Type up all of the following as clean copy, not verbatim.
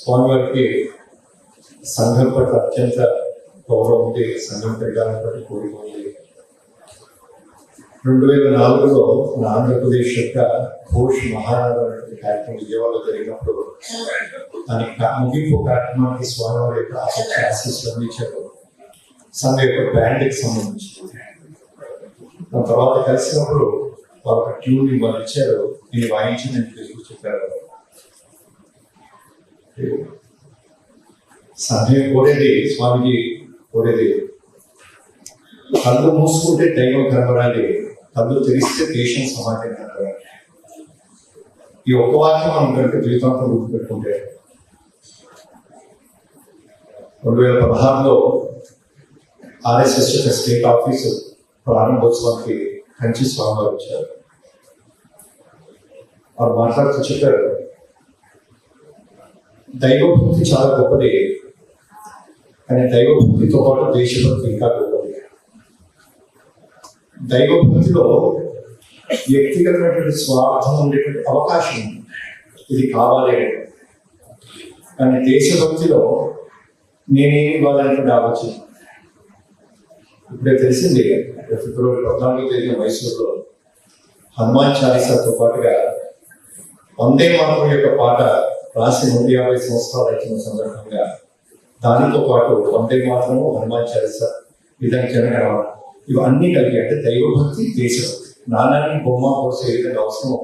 స్వామివారికి సంఘం పట్ల అత్యంత గౌరవం ఉంది, సంఘం పెరగాలని పట్ల కోరిక ఉంది. 2004లో మన ఆంధ్రప్రదేశ్ యొక్క ఘోష్ మహారాజు కార్యక్రమం విజయవాడలో జరిగినప్పుడు దానికి ముగింపు కార్యక్రమానికి స్వామివారి యొక్క ఆశీస్సులు అందించారు సంఘ యొక్క బ్యాండ్కి సంబంధించి. దాని తర్వాత కలిసినప్పుడు వారు ఒక ట్యూన్ వాళ్ళు ఇచ్చారు, నేను వాయించి నేను తెలుగు చెప్పారు. సంఘం కోరేది, స్వామిజీ కోరేది, కళ్ళు మూసుకుంటే దైవం కనబడాలి, కళ్ళు తెరిస్తే దేశం సమాజం కనబడాలి. ఈ ఒక్క వాక్యం మనం కనుక జీవితాంతం గుర్తుపెట్టుకుంటే 2016లో ఆర్ఎస్ఎస్ యొక్క స్టేట్ ఆఫీసు ప్రారంభోత్సవానికి కంచి స్వామివారు వచ్చారు. వారు మాట్లాడుతూ చెప్పారు, దైవభక్తి చాలా గొప్పది, కానీ దైవభక్తితో పాటు దేశభక్తి ఇంకా గొప్పది. దైవభక్తిలో వ్యక్తిగతమైనటువంటి స్వార్థం ఉండేటువంటి అవకాశం ఉంది, ఇది కావాలి. కానీ దేశభక్తిలో నేనేమి ఇవ్వాలనేటువంటి ఆలోచన. ఇప్పుడే తెలిసింది, ఫిబ్రవరి 14వ తేదీన మైసూరులో హనుమాన్ చాలీసాతో పాటుగా వందే మాతరం యొక్క పాట రాసి 150 సంవత్సరాలు అయిన సందర్భంగా దానితో పాటు వందే మాతరము, హనుమాన్ చాలీసా, విధంగా జనగణమన, ఇవన్నీ కలిగి అంటే దైవభక్తి, దేశభక్తి, నాణానికి బొమ్మ కోసే ఏ విధంగా అవసరమో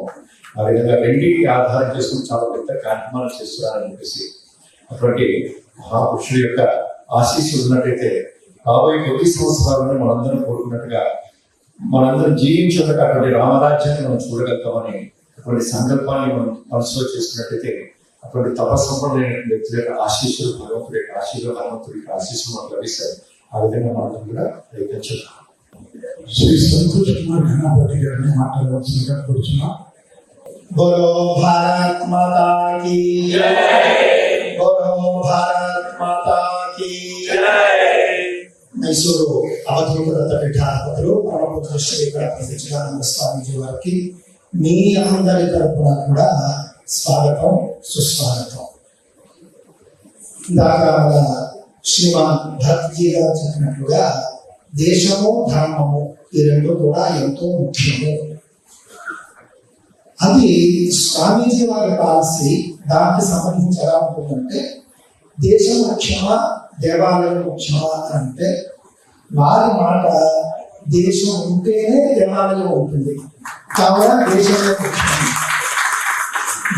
ఆ విధంగా రెండింటికి ఆధారం చేసుకుని చాలా పెద్ద కార్యక్రమాలు చేస్తున్నారని చెప్పేసి అటువంటి మహాపురుషుడు యొక్క ఆశీస్సులు ఉన్నట్టయితే రాబోయే కొద్ది సంవత్సరాలను మనందరం కోరుకున్నట్టుగా మనందరం జీవించేందుకు అటువంటి రామరాజ్యాన్ని మనం చూడగలుగుతామని అటువంటి సంకల్పాన్ని మనం మనసులో చేసుకున్నట్టయితే అటువంటి తపస్సంపన్నైన వ్యక్తుల యొక్క ఆశీస్సులు, భగవంతుడి యొక్క ఆశీస్సులు, హనుమంతుడి యొక్క ఆశీస్సులు మనకు లభిస్తాయి. ఆ విధంగా మనం కూడా ప్రయత్నించున్నాం. శ్రీ సంతోష్ కుమార్ ఘనాపతి గారిని మాట్లాడవలసిందిగా కోరుచున్నాం. बोलो भारत माता की जय, बोलो भारत माता की जय. మైసూరు అవధూత పీఠాధిపతులు పరమపుత్ర శ్రీ గణపతి చిదానంద స్వామీజీ వారికి మీ అందరి తరపున కూడా స్వాగతం, సుస్వాగతం. ఇందాక మన శ్రీమాన్ భరత్జీ గారు చెప్పినట్లుగా దేశము, ధర్మము ఈ రెండు కూడా ఎంతో ముఖ్యము. అది స్వామీజీ వారి పాలసీ. దానికి సంబంధించి ఎలా ఉంటుందంటే, దేశం ముఖ్యమా, దేవాలయం ముఖ్యమా అంటే వారి మాట దేశం ఉంటేనే దేవాలయం ఉంటుంది. కావున దేశంలో ముఖ్యం.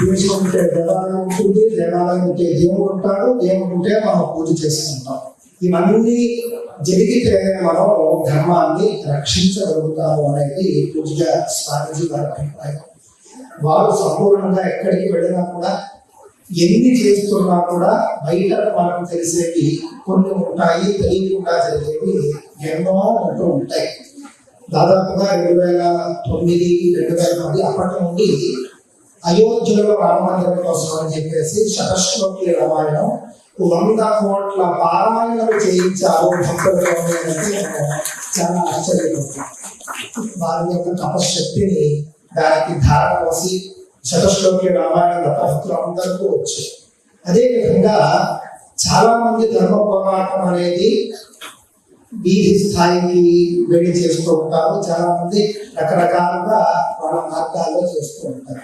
దేశం ఉంటే దేవాలయం ఉంటుంది, దేవాలయం ఉంటే దేవుడు ఉంటాడు, దేవుడు ఉంటే మనం పూజ చేసుకుంటాం. ఇవన్నీ జరిగితే మనం ధర్మాన్ని రక్షించగలుగుతాము అనేది పూజగా స్వామీజీ వారి అభిప్రాయం. వారు సంపూర్ణంగా ఎక్కడికి వెళ్ళినా కూడా, ఎన్ని చేస్తున్నా కూడా బయట మనకు తెలిసేవి కొన్ని ఉంటాయి, తెలియకుండా జరిగేవి ఎన్నో ఉంటూ ఉంటాయి. దాదాపుగా 2009, 2010 అప్పటి నుండి అయోధ్యలో రామమందిరం కోసం అని చెప్పేసి శతశ్లోకి రామాయణం 100 కోట్ల పారాయణలు చేయించారు భక్తులతో అనేది చాలా ఆశ్చర్యపోతుంది. వారి యొక్క తపశక్తిని దానికి ధార పోసి శతశ్లోకి రామాయణ భక్తులు అందరికీ వచ్చాయి. అదేవిధంగా చాలా మంది ధర్మ పోరాటం అనేది వీధి స్థాయికి వెళ్ళి చేస్తూ ఉంటారు. చాలా మంది రకరకాలుగా వాళ్ళ మార్గాల్లో చేస్తూ ఉంటారు.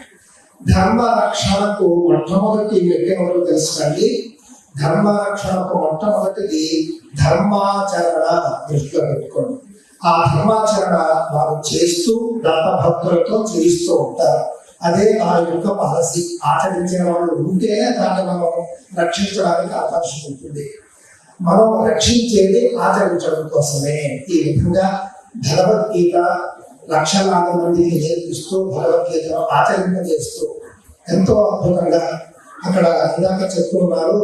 ధర్మ రక్షణకు మొట్టమొదటి ఎవరు తెలుసుకోండి. ధర్మ రక్షణకు మొట్టమొదటిది ధర్మాచరణ దృష్టిలో పెట్టుకోండి. ఆ ధర్మాచరణ వారు చేస్తూ దత్తభక్తులతో చేయిస్తూ ఉంటారు. అదే ఆ యొక్క పాలసీ. ఆచరించే వాళ్ళు ఉంటేనే దాన్ని మనం రక్షించడానికి అవకాశం ఉంటుంది. మనం రక్షించేది ఆచరించడం కోసమే. ఈ విధంగా భగవద్గీత లక్షలాది మందికి నేర్పిస్తూ భగవద్గీతను ఆచరింపజేస్తూ ఎంతో అద్భుతంగా అక్కడ ఇందాక చెప్తున్నారు.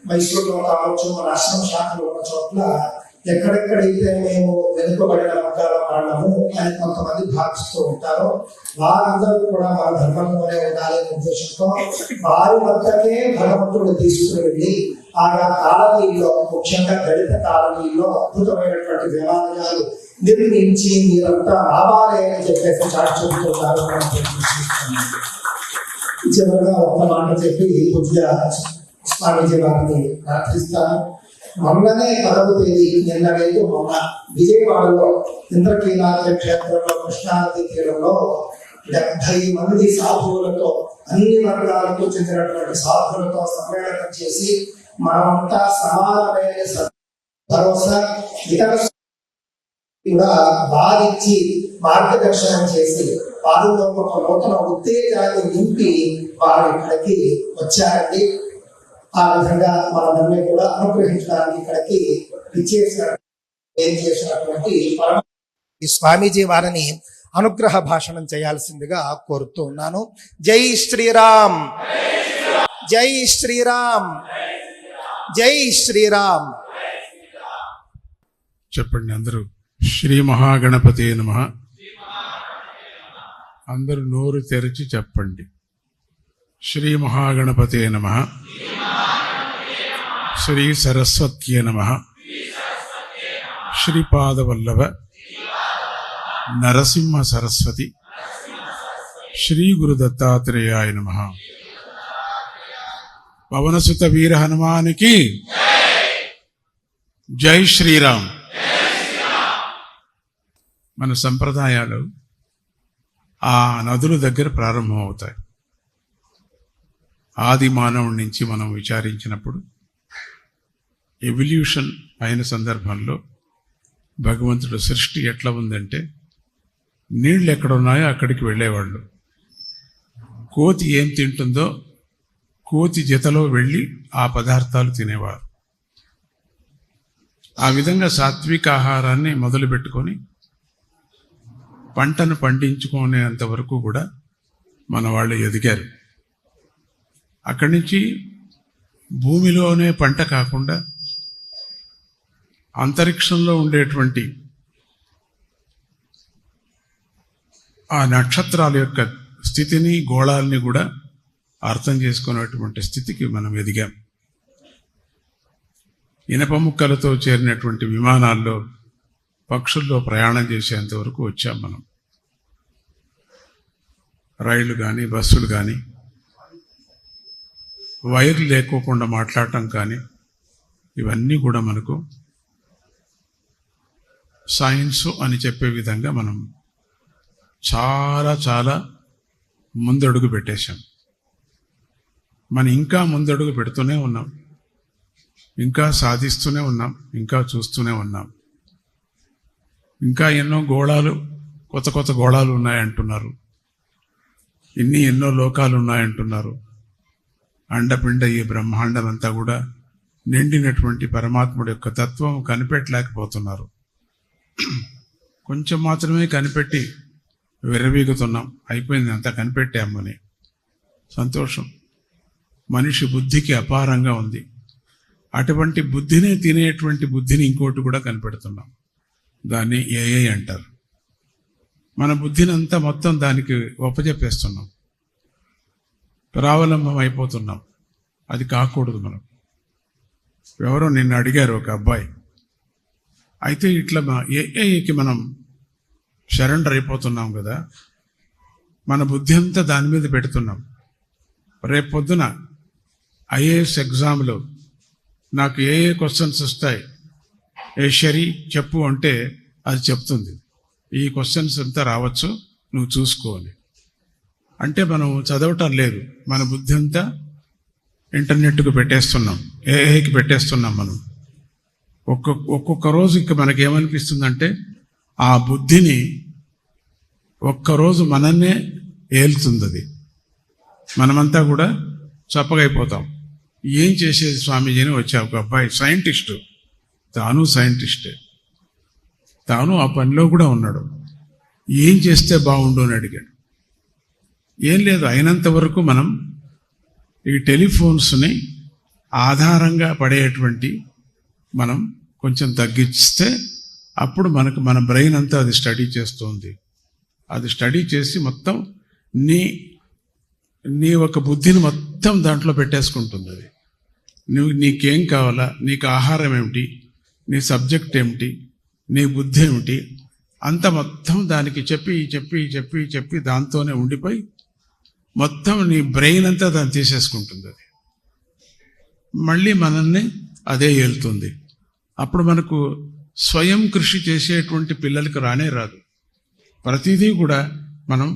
మైసూరులో కావచ్చు, మన ఆశ్రమ శాఖలో ఉన్న చోట్ల ఎక్కడెక్కడైతే మేము వెనుకబడిన వర్గాల వాళ్ళము అని కొంతమంది భావిస్తూ ఉంటారో వారందరూ కూడా మన ధర్మంలోనే ఉండాలనే ఉద్దేశంతో వారి వద్దకే భగవంతుడు తీసుకుని వెళ్ళి ఆయా కాలనీల్లో, ముఖ్యంగా దళిత కాలనీల్లో అద్భుతమైనటువంటి దేవాలయాలు నిర్మించి మీరంతా రావాలి అని చెప్పేసి చాటి చెబుతున్నారు. చివరిగా ఒక మాట చెప్పి పూజ స్వామీజీ వారిని ప్రార్థిస్తాను. మొన్ననే 10వ తేదీ నిన్న లేదు మొన్న విజయవాడలో ఇంద్రకీలాద్రి క్షేత్రంలో కృష్ణానది తీరంలో 70 మంది సాధువులతో అన్ని వర్గాలకు చెందినటువంటి సాధువులతో సమ్మేళనం చేసి మనమంతా సమానమైన భరోసా ఇతర కూడా వారించి మార్గదర్శనం చేసి వారిలో ఒక నూతన ఉత్తేజాన్ని నింపి వారు ఇక్కడికి వచ్చారండి. ఆ విధంగా మనల్ని కూడా అనుగ్రహించడానికి ఇక్కడికి చేసినటువంటి స్వామీజీ వారిని అనుగ్రహ భాషణం చేయాల్సిందిగా కోరుతూ ఉన్నాను. జై శ్రీరామ్, జై శ్రీరామ్, జై శ్రీరామ్. చెప్పండి అందరూ. శ్రీ మహాగణపతే నమః. అందరూ నోరు తెరిచి చెప్పండి. శ్రీ మహాగణపతే నమః. శ్రీ సరస్వత్యే నమః. శ్రీపాదవల్లభ నరసింహ సరస్వతి శ్రీ గురు దత్తాత్రేయాయ నమః. పవనసుత వీర హనుమానికి జై శ్రీరామ్. మన సంప్రదాయాలు ఆ నదుల దగ్గర ప్రారంభమవుతాయి. ఆది మానవుడి నుంచి మనం విచారించినప్పుడు ఎవల్యూషన్ అయిన సందర్భంలో భగవంతుడు సృష్టి ఎట్లా ఉందంటే, నీళ్ళు ఎక్కడున్నాయో అక్కడికి వెళ్ళేవాళ్ళు. కోతి ఏం తింటుందో కోతి జతలో వెళ్ళి ఆ పదార్థాలు తినేవారు. ఆ విధంగా సాత్విక ఆహారాన్ని మొదలుపెట్టుకొని పంటను పండించుకునేంత వరకు కూడా మన వాళ్ళు ఎదిగారు. అక్కడి నుంచి భూమిలోనే పంట కాకుండా అంతరిక్షంలో ఉండేటువంటి ఆ నక్షత్రాల యొక్క స్థితిని, గోళాలని కూడా అర్థం చేసుకునేటువంటి స్థితికి మనం ఎదిగాం. ఇనప ముక్కలతో చేరినటువంటి విమానాల్లో, పక్షుల్లో ప్రయాణం చేసేంత వరకు వచ్చాం మనం. రైళ్లు కానీ, బస్సులు కానీ, వైర్లు లేకోకుండా మాట్లాడటం కానీ, ఇవన్నీ కూడా మనకు సైన్సు అని చెప్పే విధంగా మనం చాలా చాలా ముందడుగు పెట్టేశాం. మనం ఇంకా ముందడుగు పెడుతూనే ఉన్నాం, ఇంకా సాధిస్తూనే ఉన్నాం, ఇంకా చూస్తూనే ఉన్నాం. ఇంకా ఎన్నో గోళాలు, కొత్త కొత్త గోళాలు ఉన్నాయంటున్నారు, ఎన్నో లోకాలు ఉన్నాయంటున్నారు. అండపిండ ఈ బ్రహ్మాండం అంతా కూడా నిండినటువంటి పరమాత్ముడి యొక్క తత్వం కనిపెట్టలేకపోతున్నారు. కొంచెం మాత్రమే కనిపెట్టి విర్రవీగుతున్నాం. అయిపోయింది, అంతా కనిపెట్టామని సంతోషం. మనిషి బుద్ధికి అపారంగా ఉంది. అటువంటి బుద్ధినే తినేటువంటి బుద్ధిని ఇంకోటి కూడా కనిపెడుతున్నాం. దాన్ని ఏఐ అంటారు. మన బుద్ధిని అంతా మొత్తం దానికి ఒప్పజెప్పేస్తున్నాం, ప్రావలంబం అయిపోతున్నాం. అది కాకూడదు. మనం ఎవరో నిన్ను అడిగారు, ఒక అబ్బాయి, అయితే ఇట్లా ఏఐకి మనం సరెండర్ అయిపోతున్నాం కదా, మన బుద్ధి అంతా దాని మీద పెడుతున్నాం. రేపు పొద్దున ఐఏఎస్ ఎగ్జామ్లో నాకు ఏ క్వశ్చన్స్ వస్తాయి, శరీ చెప్పు అంటే అది చెప్తుంది. ఈ క్వశ్చన్స్ అంతా రావచ్చు, నువ్వు చూసుకోవాలి. అంటే మనం చదవటం లేదు, మన బుద్ధి అంతా ఇంటర్నెట్కు పెట్టేస్తున్నాం, ఏఐకి పెట్టేస్తున్నాం. మనం ఒక్కొక్క రోజు ఇక మనకేమనిపిస్తుందంటే, ఆ బుద్ధిని ఒక్కరోజు మనన్నే ఏలుతుంది. అది మనమంతా కూడా చప్పగైపోతాం. ఏం చేసేది స్వామీజీని వచ్చా ఒక అబ్బాయి, సైంటిస్టు, తాను సైంటిస్టే, తాను ఆ పనిలో కూడా ఉన్నాడు. ఏం చేస్తే బాగుండు అని అడిగాడు. ఏం లేదు, అయినంత వరకు మనం ఈ టెలిఫోన్స్ని ఆధారంగా పడేటువంటి మనం కొంచెం తగ్గిస్తే అప్పుడు మనకు మన బ్రెయిన్ అంతా అది స్టడీ చేస్తుంది. అది స్టడీ చేసి మొత్తం నీ ఒక బుద్ధిని మొత్తం దాంట్లో పెట్టేసుకుంటుంది. అది నీకేం కావాలా, నీకు ఆహారం ఏమిటి, నీ సబ్జెక్ట్ ఏమిటి, నీ బుద్ధి ఏమిటి, అంత మొత్తం దానికి చెప్పి చెప్పి చెప్పి చెప్పి దాంతోనే ఉండిపోయి మొత్తం నీ బ్రెయిన్ అంతా దాన్ని తీసేసుకుంటుంది. అది మళ్ళీ మనల్ని అదే ఏలుతుంది. అప్పుడు మనకు స్వయం కృషి చేసేటువంటి పిల్లలకు రానే రాదు. ప్రతిదీ కూడా మనం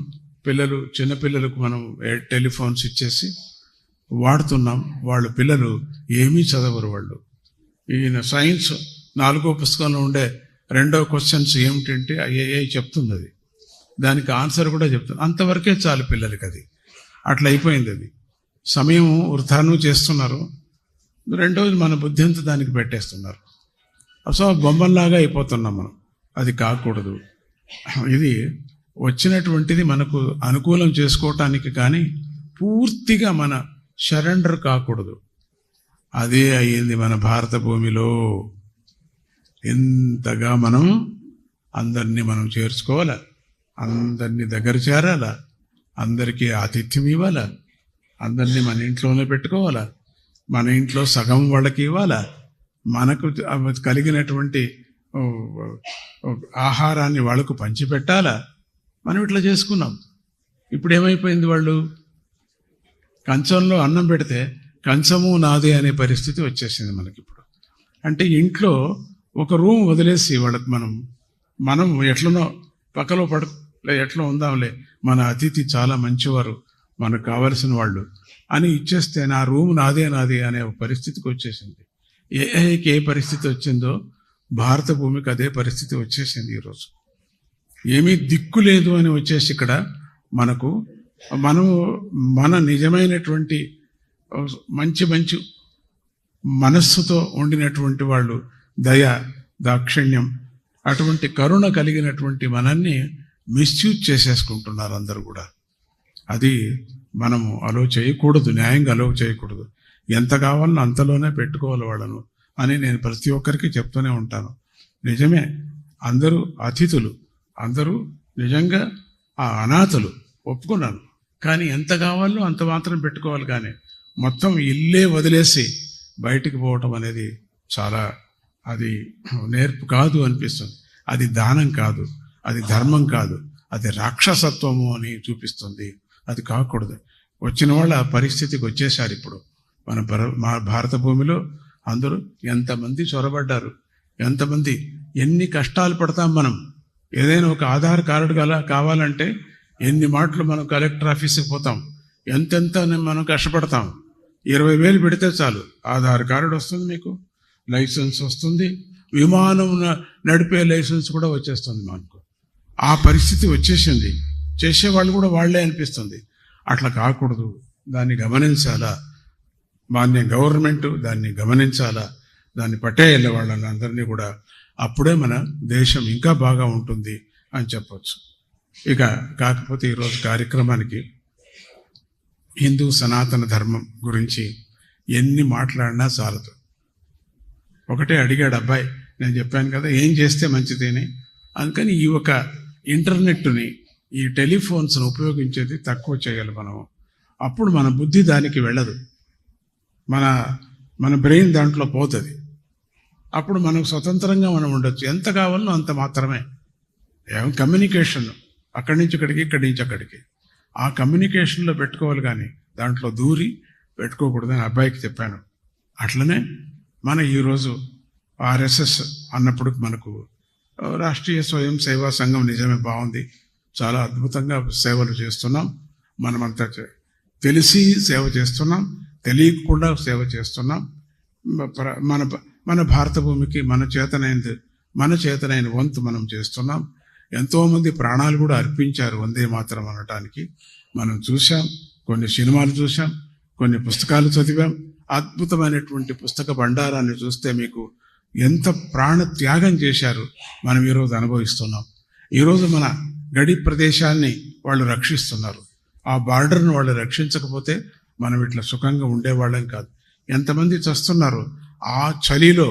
చిన్నపిల్లలకు మనం టెలిఫోన్స్ ఇచ్చేసి వాడుతున్నాం. వాళ్ళు పిల్లలు ఏమీ చదవరు. వాళ్ళు ఈయన సైన్స్ 4వ పుస్తకంలో ఉండే 2వ క్వశ్చన్స్ ఏమిటంటే ఐఏఐ చెప్తుంది, అది దానికి ఆన్సర్ కూడా చెప్తుంది. అంతవరకే చాలు పిల్లలకి. అది అట్లా అయిపోయింది. అది సమయం వృధాను చేస్తున్నారు. రెండోది మన బుద్ధి అంతా దానికి పెట్టేస్తున్నారు. సో బొమ్మల్లాగా అయిపోతున్నాం మనం. అది కాకూడదు. ఇది వచ్చినటువంటిది మనకు అనుకూలం చేసుకోవటానికి కానీ పూర్తిగా మన సరెండర్ కాకూడదు. అదే అయ్యింది మన భారత భూమిలో. ఎంతగా మనం అందరినీ మనం చేర్చుకోవాలా, అందరినీ దగ్గర చేరాలా, అందరికీ ఆతిథ్యం ఇవ్వాలా, అందరినీ మన ఇంట్లోనే పెట్టుకోవాలా, మన ఇంట్లో సగం వాళ్ళకి ఇవ్వాలా, మనకు కలిగినటువంటి ఆహారాన్ని వాళ్ళకు పంచిపెట్టాలా. మనం ఇట్లా చేసుకున్నాం. ఇప్పుడు ఏమైపోయింది, వాళ్ళు కంచంలో అన్నం పెడితే కంచము నాదే అనే పరిస్థితి వచ్చేసింది మనకి ఇప్పుడు. అంటే ఇంట్లో ఒక రూమ్ వదిలేసి వాళ్ళకి మనం ఎట్లనో పక్కలో ఎట్లా ఉందాంలే, మన అతిథి చాలా మంచివారు, మనకు కావలసిన వాళ్ళు అని ఇచ్చేస్తే నా రూమ్ నాదే అనే పరిస్థితికి వచ్చేసింది. ఏఐకి ఏ పరిస్థితి వచ్చిందో భారత భూమికి అదే పరిస్థితి వచ్చేసింది ఈరోజు. ఏమీ దిక్కు లేదు అని వచ్చేసి ఇక్కడ మనము మన నిజమైనటువంటి మంచి మనస్సుతో ఉండినటువంటి వాళ్ళు, దయ, దాక్షిణ్యం, అటువంటి కరుణ కలిగినటువంటి మనల్ని మిస్యూజ్ చేసేసుకుంటున్నారు అందరూ కూడా. అది మనము అలో చేయకూడదు, న్యాయంగా అలో చేయకూడదు. ఎంత కావాలో అంతలోనే పెట్టుకోవాలి వాళ్ళను అని నేను ప్రతి ఒక్కరికి చెప్తూనే ఉంటాను. నిజమే, అందరూ అతిథులు, అందరూ నిజంగా ఆ అనాథలు, ఒప్పుకున్నాను. కానీ ఎంత కావాలో అంత మాత్రం పెట్టుకోవాలి. కానీ మొత్తం ఇల్లే వదిలేసి బయటికి పోవటం అనేది చాలా, అది నేర్పు కాదు అనిపిస్తుంది. అది దానం కాదు, అది ధర్మం కాదు, అది రాక్షసత్వము అని చూపిస్తుంది. అది కాకూడదు. వచ్చిన వాళ్ళ ఆ పరిస్థితికి వచ్చేసారు. ఇప్పుడు మా భారత భూమిలో అందరూ ఎంతమంది చొరబడ్డారు, ఎంతమంది, ఎన్ని కష్టాలు పడతాం మనం. ఏదైనా ఒక ఆధార్ కార్డు కావాలంటే ఎన్ని మాటలు మనం కలెక్టర్ ఆఫీస్కి పోతాం, ఎంతెంత మనం కష్టపడతాం. 20,000 పెడితే చాలు ఆధార్ కార్డు వస్తుంది, మీకు లైసెన్స్ వస్తుంది, విమానం నడిపే లైసెన్స్ కూడా వచ్చేస్తుంది మనకు. ఆ పరిస్థితి వచ్చేసింది. చేసేవాళ్ళు కూడా వాళ్లే అనిపిస్తుంది. అట్లా కాకూడదు. దాన్ని గమనించాలా, మాన్య గవర్నమెంట్ దాన్ని గమనించాలా, దాన్ని పట్టేయాలి వాళ్ళని అందరినీ కూడా. అప్పుడే మన దేశం ఇంకా బాగా ఉంటుంది అని చెప్పవచ్చు. ఇక కాకపోతే ఈరోజు కార్యక్రమానికి హిందూ సనాతన ధర్మం గురించి ఎన్ని మాట్లాడినా చాలదు. ఒకటే అడిగాడు అబ్బాయి, నేను చెప్పాను కదా ఏం చేస్తే మంచిదేని. అందుకని ఈ ఒక ఇంటర్నెట్ని, ఈ టెలిఫోన్స్ను ఉపయోగించేది తక్కువ చేయాలి మనము. అప్పుడు మన బుద్ధి దానికి వెళ్ళదు, మన బ్రెయిన్ దాంట్లో పోతుంది. అప్పుడు మనకు స్వతంత్రంగా మనం ఉండొచ్చు. ఎంత కావాలో అంత మాత్రమే. కమ్యూనికేషన్ అక్కడి నుంచి ఇక్కడికి, ఇక్కడి నుంచి అక్కడికి, ఆ కమ్యూనికేషన్లో పెట్టుకోవాలి. కానీ దాంట్లో దూరి పెట్టుకోకూడదని అబ్బాయికి చెప్పాను. అట్లనే మన ఈరోజు ఆర్ఎస్ఎస్ అన్నప్పుడు మనకు రాష్ట్రీయ స్వయం సేవా సంఘం నిజమే బాగుంది, చాలా అద్భుతంగా సేవలు చేస్తున్నాం. మనమంతా తెలిసి సేవ చేస్తున్నాం, తెలియకుండా సేవ చేస్తున్నాం. మన భారత భూమికి మన చేతనైన వంతు మనం చేస్తున్నాం. ఎంతోమంది ప్రాణాలు కూడా అర్పించారు వందే మాతరం అనటానికి. మనం చూసాం, కొన్ని సినిమాలు చూసాం, కొన్ని పుస్తకాలు చదివాం. అద్భుతమైనటువంటి పుస్తక భండారాన్ని చూస్తే మీకు ఎంత ప్రాణ త్యాగం చేశారు మనం ఈరోజు అనుభవిస్తున్నాం. ఈరోజు మన గడి ప్రదేశాన్ని వాళ్ళు రక్షిస్తున్నారు. ఆ బార్డర్ను వాళ్ళు రక్షించకపోతే మనం ఇట్లా సుఖంగా ఉండేవాళ్ళం కాదు. ఎంతమంది చస్తున్నారు ఆ చలిలో.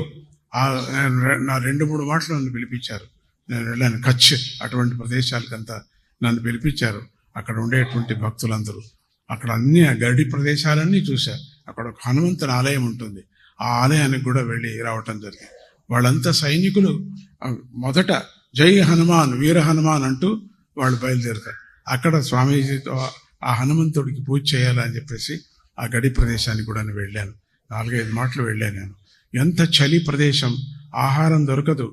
నా 2-3 మాటలు నన్ను పిలిపించారు. నేను వెళ్ళాను కచ్, అటువంటి ప్రదేశాలకంతా నన్ను పిలిపించారు. అక్కడ ఉండేటువంటి భక్తులందరూ అక్కడ అన్ని గడి ప్రదేశాలన్నీ చూశారు. అక్కడ ఒక హనుమంతుని ఆలయం ఉంటుంది, ఆ ఆలయానికి కూడా వెళ్ళి రావటం జరిగింది. వాళ్ళంతా సైనికులు మొదట జై హనుమాన్, వీర హనుమాన్ అంటూ వాళ్ళు బయలుదేరుతారు. అక్కడ స్వామీజీతో ఆ హనుమంతుడికి పూజ చేయాలని చెప్పేసి ఆ గడి ప్రదేశానికి కూడా వెళ్ళాను. 4-5 మాటలు వెళ్ళాను నేను. ఎంత చలి ప్రదేశం, ఆహారం దొరకదు,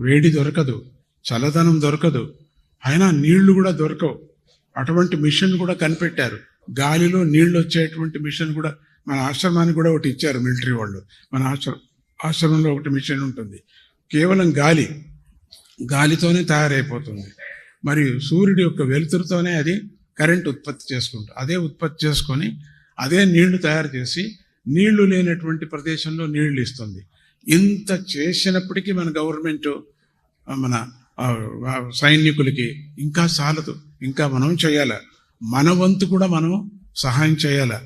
వేడి దొరకదు, చల్లదనం దొరకదు, అయినా నీళ్లు కూడా దొరకవు. అటువంటి మిషన్ కూడా కనిపెట్టారు. గాలిలో నీళ్లు వచ్చేటువంటి మిషన్ కూడా మన ఆశ్రమానికి కూడా ఒకటి ఇచ్చారు మిలిటరీ వాళ్ళు. మన ఆశ్రమంలో ఒకటి మిషన్ ఉంటుంది, కేవలం గాలితోనే తయారైపోతుంది. మరియు సూర్యుడి యొక్క వెలుతురుతోనే అది కరెంట్ ఉత్పత్తి చేసుకుంటుంది. అదే ఉత్పత్తి చేసుకొని అదే నీళ్లు తయారు చేసి నీళ్లు లేనటువంటి ప్రదేశంలో నీళ్లు ఇస్తుంది. ఇంత చేసినప్పటికీ మన గవర్నమెంట్, మన సైనికులకి ఇంకా చాలదు, ఇంకా మనం చేయాలి. మన వంతు కూడా మనం సహాయం చేయాలి.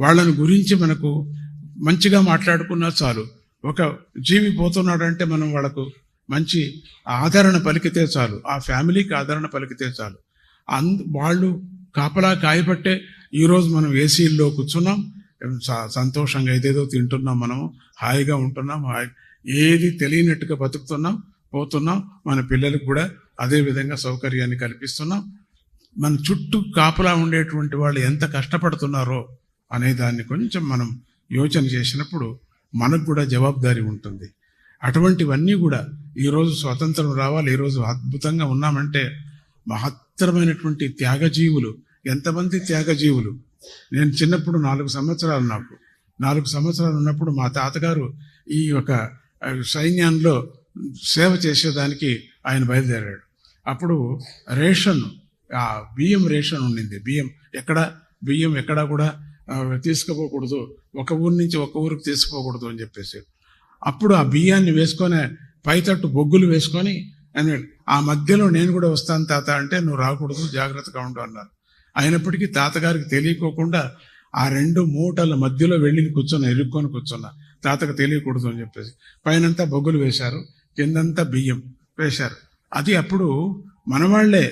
వాళ్ళను గురించి మనకు మంచిగా మాట్లాడుకున్నా చాలు. ఒక జీవి పోతున్నాడంటే మనం వాళ్ళకు మంచి ఆదరణ పలికితే చాలు, ఆ ఫ్యామిలీకి ఆదరణ పలికితే చాలు. వాళ్ళు కాపలా కాయబట్టే ఈరోజు మనం ఏసీల్లో కూర్చున్నాం, సంతోషంగా ఏదేదో తింటున్నాం, మనము హాయిగా ఉంటున్నాం, ఏది తెలియనట్టుగా బతుకుతున్నాం, పోతున్నాం. మన పిల్లలకు కూడా అదే విధంగా సౌకర్యాన్ని కల్పిస్తున్నాం. మన చుట్టూ కాపలా ఉండేటువంటి వాళ్ళు ఎంత కష్టపడుతున్నారో అనే దాన్ని కొంచెం మనం యోచన చేసినప్పుడు మనకు కూడా జవాబుదారీ ఉంటుంది. అటువంటివన్నీ కూడా ఈరోజు స్వతంత్రం రావాలి, ఈరోజు అద్భుతంగా ఉన్నామంటే మహత్తరమైనటువంటి త్యాగజీవులు. ఎంతమంది త్యాగజీవులు! నేను చిన్నప్పుడు 4 సంవత్సరాలు, నాకు 4 సంవత్సరాలు ఉన్నప్పుడు మా తాతగారు ఈ యొక్క సైన్యంలో సేవ చేసేదానికి ఆయన బయలుదేరాడు. అప్పుడు రేషన్, బియ్యం రేషన్ ఉండింది. బియ్యం ఎక్కడా కూడా తీసుకుపోకూడదు, ఒక ఊరు నుంచి ఒక ఊరికి తీసుకుపోకూడదు అని చెప్పేసి, అప్పుడు ఆ బియ్యాన్ని వేసుకొని పైతట్టు బొగ్గులు వేసుకొని అన్నాడు. ఆ మధ్యలో నేను కూడా వస్తాను తాత అంటే, నువ్వు రాకూడదు, జాగ్రత్తగా ఉండు అన్నారు. అయినప్పటికీ తాతగారికి తెలియకోకుండా ఆ 2 మూటల మధ్యలో వెళ్ళి ఇరుక్కొని కూర్చున్నా, తాతకు తెలియకూడదు అని చెప్పేసి. పైనంతా బొగ్గులు వేశారు, కిందంతా బియ్యం వేశారు. అది అప్పుడు మనవాళ్లే,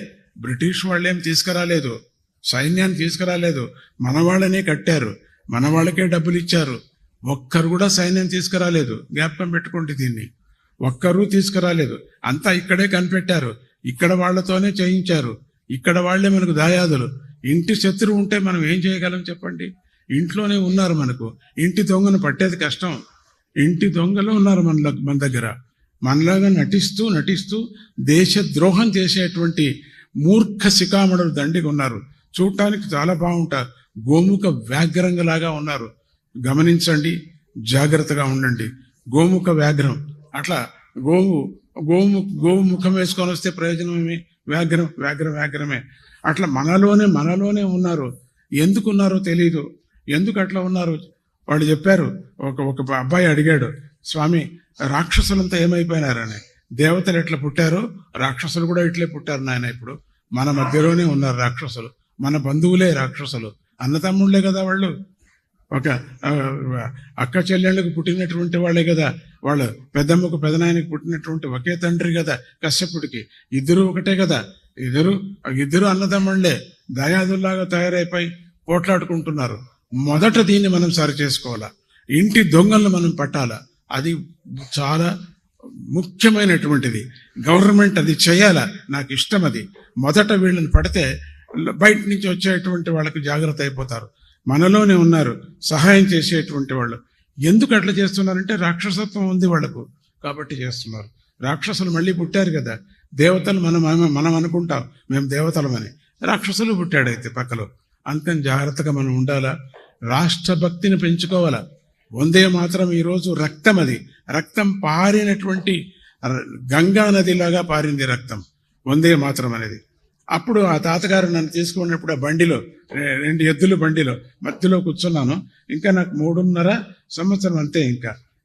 బ్రిటిష్ వాళ్ళేం తీసుకురాలేదు, సైన్యాన్ని తీసుకురాలేదు, మన వాళ్ళనే కట్టారు, మన వాళ్ళకే డబ్బులు ఇచ్చారు. ఒక్కరు కూడా సైన్యం తీసుకురాలేదు. జ్ఞాపకం పెట్టుకోండి దీన్ని, ఒక్కరూ తీసుకురాలేదు. అంతా ఇక్కడే కనిపెట్టారు, ఇక్కడ వాళ్లతోనే చేయించారు, ఇక్కడ వాళ్లే మనకు దాయాదులు. ఇంటి శత్రువు ఉంటే మనం ఏం చేయగలం చెప్పండి? ఇంట్లోనే ఉన్నారు మనకు. ఇంటి దొంగను పట్టేది కష్టం. ఇంటి దొంగలు ఉన్నారు మన దగ్గర. మనలాగా నటిస్తూ దేశద్రోహం చేసేటువంటి మూర్ఖ శిఖామణులు దండిగా ఉన్నారు. చూడటానికి చాలా బాగుంటారు, గోముఖ వ్యాఘ్రంలాగా ఉన్నారు. గమనించండి, జాగ్రత్తగా ఉండండి. గోముఖ వ్యాఘ్రం, అట్లా గోవు ముఖం వేసుకొని వస్తే ప్రయోజనం ఏమి? వ్యాఘ్రమే. అట్లా మనలోనే ఉన్నారు. ఎందుకున్నారో తెలియదు, ఎందుకు అట్లా ఉన్నారు. వాళ్ళు చెప్పారు, ఒక అబ్బాయి అడిగాడు, స్వామి రాక్షసులంతా ఏమైపోయినారని. దేవతలు ఎట్లా పుట్టారో రాక్షసులు కూడా ఇట్లే పుట్టారు నాయన. ఇప్పుడు మన మధ్యలోనే ఉన్నారు రాక్షసులు, మన బంధువులే రాక్షసులు, అన్నతమ్ముళ్లే కదా వాళ్ళు, ఒక అక్క చెల్లెళ్ళకు పుట్టినటువంటి వాళ్ళే కదా వాళ్ళు, పెద్దమ్మకు పెదనాయనకు పుట్టినటువంటి ఒకే తండ్రి కదా కశ్యపుడికి. ఇద్దరు ఒకటే కదా, ఇద్దరు అన్నదమ్ముళ్లే దయాదుల్లాగా తయారైపోయి పోట్లాడుకుంటున్నారు. మొదట దీన్ని మనం సరి చేసుకోవాలా, ఇంటి దొంగలను మనం పట్టాలా. అది చాలా ముఖ్యమైనటువంటిది. గవర్నమెంట్ అది చేయాలా, నాకు ఇష్టం అది. మొదట వీళ్ళని పడితే బయట నుంచి వచ్చేటువంటి వాళ్ళకి జాగ్రత్త అయిపోతారు. మనలోనే ఉన్నారు సహాయం చేసేటువంటి వాళ్ళు. ఎందుకు అట్లా చేస్తున్నారంటే రాక్షసత్వం ఉంది వాళ్లకు, కాబట్టి చేస్తున్నారు. రాక్షసులు మళ్ళీ పుట్టారు కదా, దేవతలు మనం అనుకుంటాం మేము దేవతలమని, రాక్షసులు పుట్టాడైతే పక్కలో. అందుకని జాగ్రత్తగా మనం ఉండాలా, రాష్ట్రభక్తిని పెంచుకోవాలా. వందే మాత్రం ఈరోజు రక్తం, అది రక్తం పారినటువంటి గంగా నదిలాగా పారింది రక్తం, వందే మాత్రం అనేది. అప్పుడు ఆ తాతగారు నన్ను తీసుకున్నప్పుడు ఆ బండిలో, 2 ఎద్దుల బండిలో మధ్యలో కూర్చున్నాను. ఇంకా నాకు 3.5 సంవత్సరం అంతే,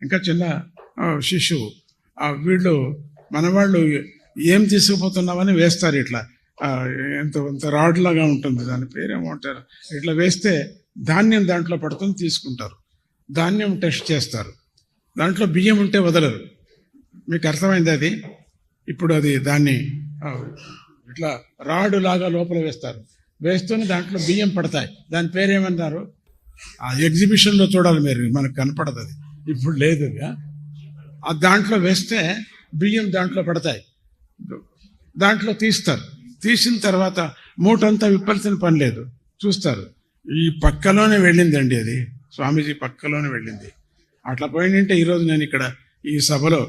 ఇంకా చిన్న శిశువు. వీళ్ళు మనవాళ్ళు ఏం తీసుకుపోతున్నామని వేస్తారు ఇట్లా, ఎంత రాడ్ లాగా ఉంటుంది, దాని పేరేమంటారు, ఇట్లా వేస్తే ధాన్యం దాంట్లో పడుతుంది, తీసుకుంటారు. ధాన్యం టెస్ట్ చేస్తారు, దాంట్లో బియ్యం ఉంటే వదలరు. మీకు అర్థమైంది అది? ఇప్పుడు అది దాన్ని ఇట్లా రాడు లాగా లోపల వేస్తూనే దాంట్లో బియ్యం పడతాయి. దాని పేరేమన్నారు? ఆ ఎగ్జిబిషన్లో చూడాలి మీరు, మనకు కనపడదు అది, ఇప్పుడు లేదు. ఆ దాంట్లో వేస్తే బియ్యం దాంట్లో పడతాయి, దాంట్లో తీస్తారు. తీసిన తర్వాత మూటంతా విప్పాల్సిన పని లేదు, చూస్తారు. ఈ పక్కలోనే వెళ్ళిందండి అది, స్వామీజీ పక్కలోనే వెళ్ళింది. అట్లా పోయిందంటే ఈరోజు నేను ఇక్కడ ఈ సభలో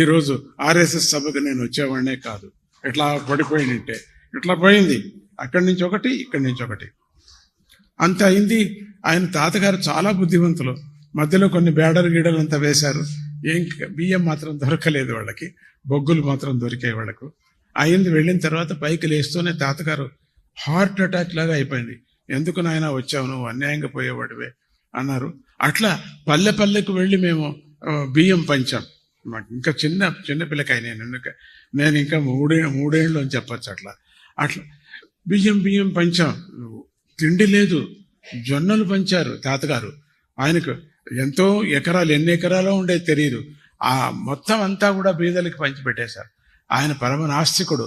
ఈరోజు ఆర్ఎస్ఎస్ సభకు నేను వచ్చేవాడినే కాదు. ఇట్లా పడిపోయిందంటే ఇట్లా పోయింది. అక్కడి నుంచి ఒకటి, ఇక్కడి నుంచి ఒకటి, అంత అయింది. ఆయన తాతగారు చాలా బుద్ధిమంతులు. మధ్యలో కొన్ని బేడలు గీడలు అంతా వేశారు. ఏం బియ్యం మాత్రం దొరకలేదు వాళ్ళకి, బొగ్గులు మాత్రం దొరికాయి వాళ్ళకు. అయింది. వెళ్ళిన తర్వాత పైకి లేస్తూనే తాతగారు హార్ట్ అటాక్ లాగా అయిపోయింది. ఎందుకు నాయన వచ్చావు, నువ్వు అన్యాయంగా పోయేవాడివే అన్నారు. అట్లా పల్లె పల్లెకు వెళ్ళి మేము బియ్యం పంచాం. మాకు ఇంకా చిన్న పిల్లకాయ నేను ఇంకా మూడేళ్ళు అని చెప్పచ్చు. అట్లా బియ్యం పంచాం. తిండి లేదు, జొన్నలు పంచారు తాతగారు. ఆయనకు ఎంతో ఎకరాలు, ఎన్ని ఎకరాలో ఉండేది తెలియదు. ఆ మొత్తం అంతా కూడా బీదలకి పంచిపెట్టేశారు. ఆయన పరమ నాస్తికుడు.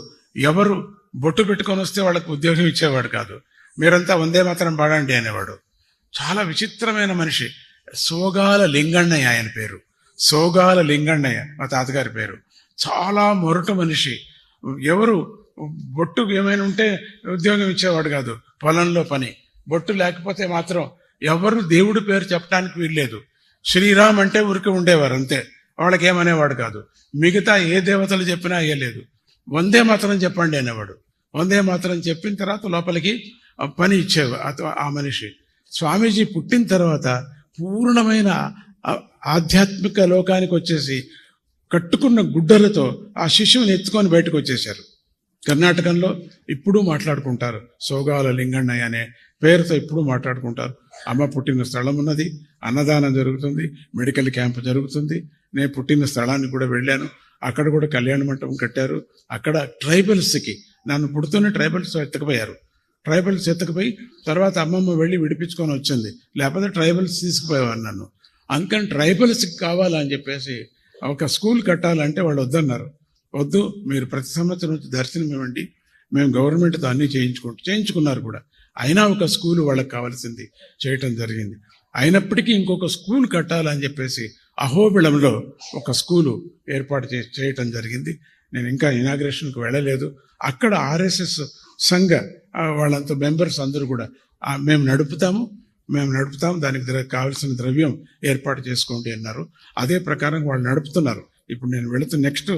ఎవరు బొట్టు పెట్టుకొని వస్తే వాళ్ళకి ఉద్యోగం ఇచ్చేవాడు కాదు. మీరంతా వందే మాత్రం పాడండి అనేవాడు. చాలా విచిత్రమైన మనిషి. సోగాల లింగన్నయ్య ఆయన పేరు. సోగాల లింగన్నయ్య మా తాతగారి పేరు. చాలా మొరటు మనిషి. ఎవరు బొట్టు ఏమైనా ఉంటే ఉద్యోగం ఇచ్చేవాడు కాదు. పొలంలో పని, బొట్టు లేకపోతే మాత్రం ఎవరు దేవుడి పేరు చెప్పడానికి వీల్లేదు. శ్రీరామ్ అంటే ఊరికి ఉండేవారు అంతే, వాళ్ళకి ఏమనేవాడు కాదు. మిగతా ఏ దేవతలు చెప్పినా అయ్యలేదు. వందే మాత్రం చెప్పండి అనేవాడు. వందే మాత్రం చెప్పిన తర్వాత లోపలికి పని ఇచ్చేవాడు ఆ మనిషి. స్వామీజీ పుట్టిన తర్వాత పూర్ణమైన ఆధ్యాత్మిక లోకానికి వచ్చేసి కట్టుకున్న గుడ్డలతో ఆ శిశువుని ఎత్తుకొని బయటకు వచ్చేశారు. కర్ణాటకలో ఇప్పుడు మాట్లాడుకుంటారు. సోగాల లింగన్నయ్య అనే పేరుతో ఇప్పుడు మాట్లాడుకుంటారు. అమ్మ పుట్టిన స్థలం ఉన్నది, అన్నదానం జరుగుతుంది, మెడికల్ క్యాంప్ జరుగుతుంది. నేను పుట్టిన స్థలానికి కూడా వెళ్ళాను. అక్కడ కూడా కళ్యాణ మంటపం కట్టారు. అక్కడ ట్రైబల్స్కి నన్ను పుడుతూనే ట్రైబల్స్ ఎత్తకపోయారు. ట్రైబల్స్ ఎత్తకపోయి తర్వాత అమ్మమ్మ వెళ్ళి విడిపించుకొని వచ్చింది. లేకపోతే ట్రైబల్స్ తీసుకుపోయేవారు నన్ను. అందుకని ట్రైబల్స్కి కావాలని చెప్పేసి ఒక స్కూల్ కట్టాలంటే వాళ్ళు వద్దన్నారు. వద్దు, మీరు ప్రతి సంవత్సరం నుంచి దర్శనం ఇవ్వండి, మేము గవర్నమెంట్తో అన్నీ చేయించుకున్నారు కూడా. అయినా ఒక స్కూల్ వాళ్ళకి కావాల్సింది చేయటం జరిగింది. అయినప్పటికీ ఇంకొక స్కూల్ కట్టాలని చెప్పేసి అహోబిళంలో ఒక స్కూలు ఏర్పాటు చేయటం జరిగింది. నేను ఇంకా ఇనాగ్రేషన్కి వెళ్ళలేదు. అక్కడ ఆర్ఎస్ఎస్ సంఘ వాళ్ళంతా మెంబర్స్ అందరూ కూడా మేము నడుపుతాము, దానికి కావాల్సిన ద్రవ్యం ఏర్పాటు చేసుకోండి అన్నారు. అదే ప్రకారం వాళ్ళు నడుపుతున్నారు. ఇప్పుడు నేను నెక్స్ట్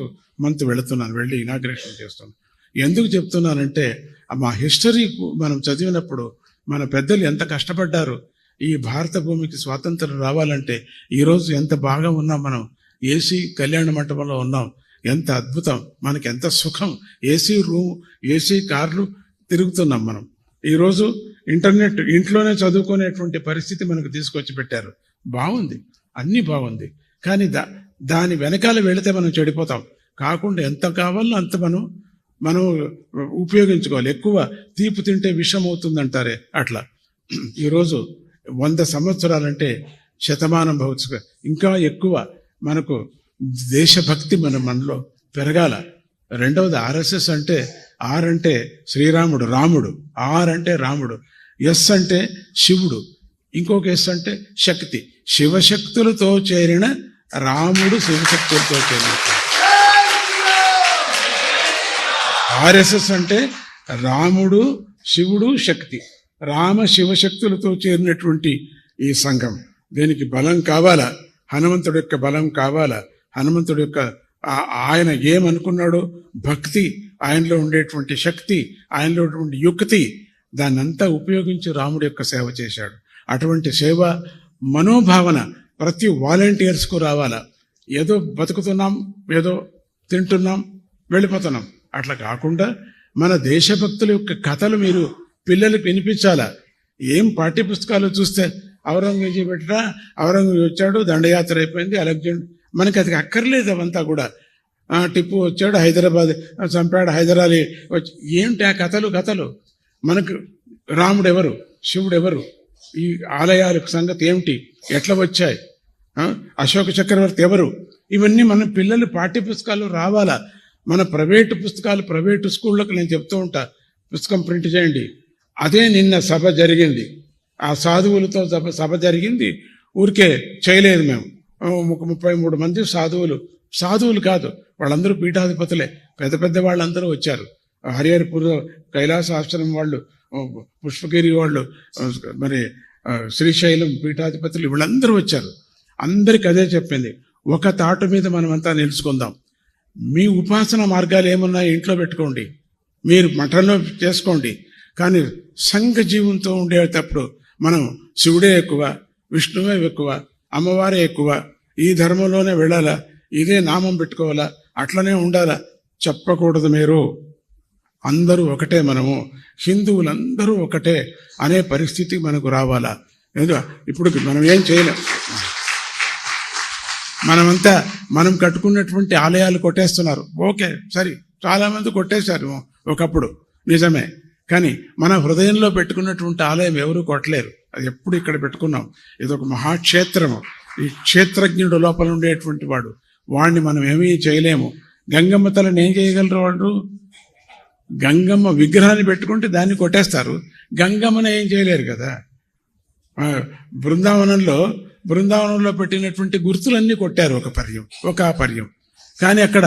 మంత్ వెళుతున్నాను, వెళ్ళి ఇనాగ్రేషన్ చేస్తాను. ఎందుకు చెప్తున్నానంటే మా హిస్టరీ మనం చదివినప్పుడు మన పెద్దలు ఎంత కష్టపడ్డారు. ఈ భారత భూమికి స్వాతంత్రం రావాలంటే ఈరోజు ఎంత బాగా ఉన్నాం మనం. ఏసీ కళ్యాణ మంటపంలో ఉన్నాం. ఎంత అద్భుతం, మనకి ఎంత సుఖం. ఏసీ రూమ్, ఏసీ కార్లు తిరుగుతున్నాం మనం. ఈరోజు ఇంటర్నెట్ ఇంట్లోనే చదువుకునేటువంటి పరిస్థితి మనకు తీసుకొచ్చి పెట్టారు. బాగుంది, అన్నీ బాగుంది. కానీ దాని వెనకాల వెళితే మనం చెడిపోతాం. కాకుండా ఎంత కావాలో అంత మనం ఉపయోగించుకోవాలి. ఎక్కువ తీపి తింటే విషం అవుతుంది అంటారే, అట్లా. ఈరోజు 100 సంవత్సరాలంటే శతమానం భౌతిక ఇంకా ఎక్కువ మనకు దేశభక్తి మనలో పెరగాల. రెండవది ఆర్ఎస్ఎస్ అంటే, ఆర్ అంటే శ్రీరాముడు, రాముడు. ఆర్ అంటే రాముడు, ఎస్ అంటే శివుడు, ఇంకొక ఎస్ అంటే శక్తి. శివశక్తులతో చేరిన రాముడు, శివశక్తులతో చేరిన. ఆర్ఎస్ఎస్ అంటే రాముడు, శివుడు, శక్తి. రామ శివశక్తులతో చేరినటువంటి ఈ సంఘం. దీనికి బలం కావాలా, హనుమంతుడి యొక్క బలం కావాలా. హనుమంతుడి యొక్క ఆయన ఏమనుకున్నాడో భక్తి, ఆయనలో ఉండేటువంటి శక్తి, ఆయనలో ఉండేటువంటి యుక్తి, దాన్నంతా ఉపయోగించి రాముడి యొక్క సేవ చేశాడు. అటువంటి సేవ మనోభావన ప్రతి వాలంటీర్స్కు రావాలా. ఏదో బతుకుతున్నాం, ఏదో తింటున్నాం, వెళ్ళిపోతున్నాం, అట్లా కాకుండా మన దేశభక్తుల యొక్క కథలు మీరు పిల్లలకు వినిపించాలా. ఏం పాఠ్య పుస్తకాలు చూస్తే ఔరంగజేబు పెట్టా, ఔరంగజేబు వచ్చాడు, దండయాత్ర అయిపోయింది, అలెగ్జాండర్, మనకి అది అక్కర్లేదు. అవంతా కూడా టిప్పు వచ్చాడు, హైదరాబాద్ చంపాడు, హైదరాలీ వచ్చి, ఏమిటి ఆ కథలు? మనకు రాముడు ఎవరు, శివుడు ఎవరు, ఈ ఆలయాల సంగతి ఏమిటి, ఎట్లా వచ్చాయి, అశోక చక్రవర్తి ఎవరు, ఇవన్నీ మన పిల్లలు పాఠ్య పుస్తకాలు రావాలా. మన ప్రైవేటు పుస్తకాలు ప్రైవేటు స్కూళ్ళకు నేను చెప్తూ ఉంటా, పుస్తకం ప్రింట్ చేయండి. అదే నిన్న సభ జరిగింది, ఆ సాధువులతో సభ జరిగింది. ఊరికే చేయలేదు మేము. 33 మంది సాధువులు కాదు, వాళ్ళందరూ పీఠాధిపతులే, పెద్ద వాళ్ళందరూ వచ్చారు. హరిహరపూర్ కైలాస ఆశ్రమం వాళ్ళు, పుష్పగిరి వాళ్ళు, మరి శ్రీశైలం పీఠాధిపతులు వీళ్ళందరూ వచ్చారు. అందరికి అదే చెప్పింది, ఒక తాటు మీద మనమంతా నిలుచుకుందాం. మీ ఉపాసన మార్గాలు ఏమున్నాయి ఇంట్లో పెట్టుకోండి, మీరు మఠంలో చేసుకోండి, కానీ సంఘ జీవంతో ఉండేటప్పుడు మనం శివుడే ఎక్కువ, విష్ణువే ఎక్కువ, అమ్మవారే ఎక్కువ, ఈ ధర్మంలోనే వెళ్ళాలా, ఇదే నామం పెట్టుకోవాలా, అట్లనే ఉండాలా చెప్పకూడదు. మీరు అందరూ ఒకటే, మనము హిందువులందరూ ఒకటే అనే పరిస్థితి మనకు రావాలా. ఇప్పుడు మనం ఏం చేయలేం. మనం కట్టుకున్నటువంటి ఆలయాలు కొట్టేస్తున్నారు. ఓకే, సరే, చాలా మంది కొట్టేశారు ఒకప్పుడు, నిజమే. కానీ మన హృదయంలో పెట్టుకున్నటువంటి ఆలయం ఎవరు కొట్టలేరు. అది ఎప్పుడు ఇక్కడ పెట్టుకున్నాం. ఇదొక మహాక్షేత్రము. ఈ క్షేత్రజ్ఞుడు లోపల ఉండేటువంటి వాడు, వాడిని మనం ఏమీ చేయలేము. గంగమ్మ తలని ఏం చేయగలరు వాళ్ళు? గంగమ్మ విగ్రహాన్ని పెట్టుకుంటే దాన్ని కొట్టేస్తారు, గంగమ్మను ఏం చేయలేరు కదా. బృందావనంలో పెట్టినటువంటి గుర్తులన్నీ కొట్టారు ఒక పర్యం. కానీ అక్కడ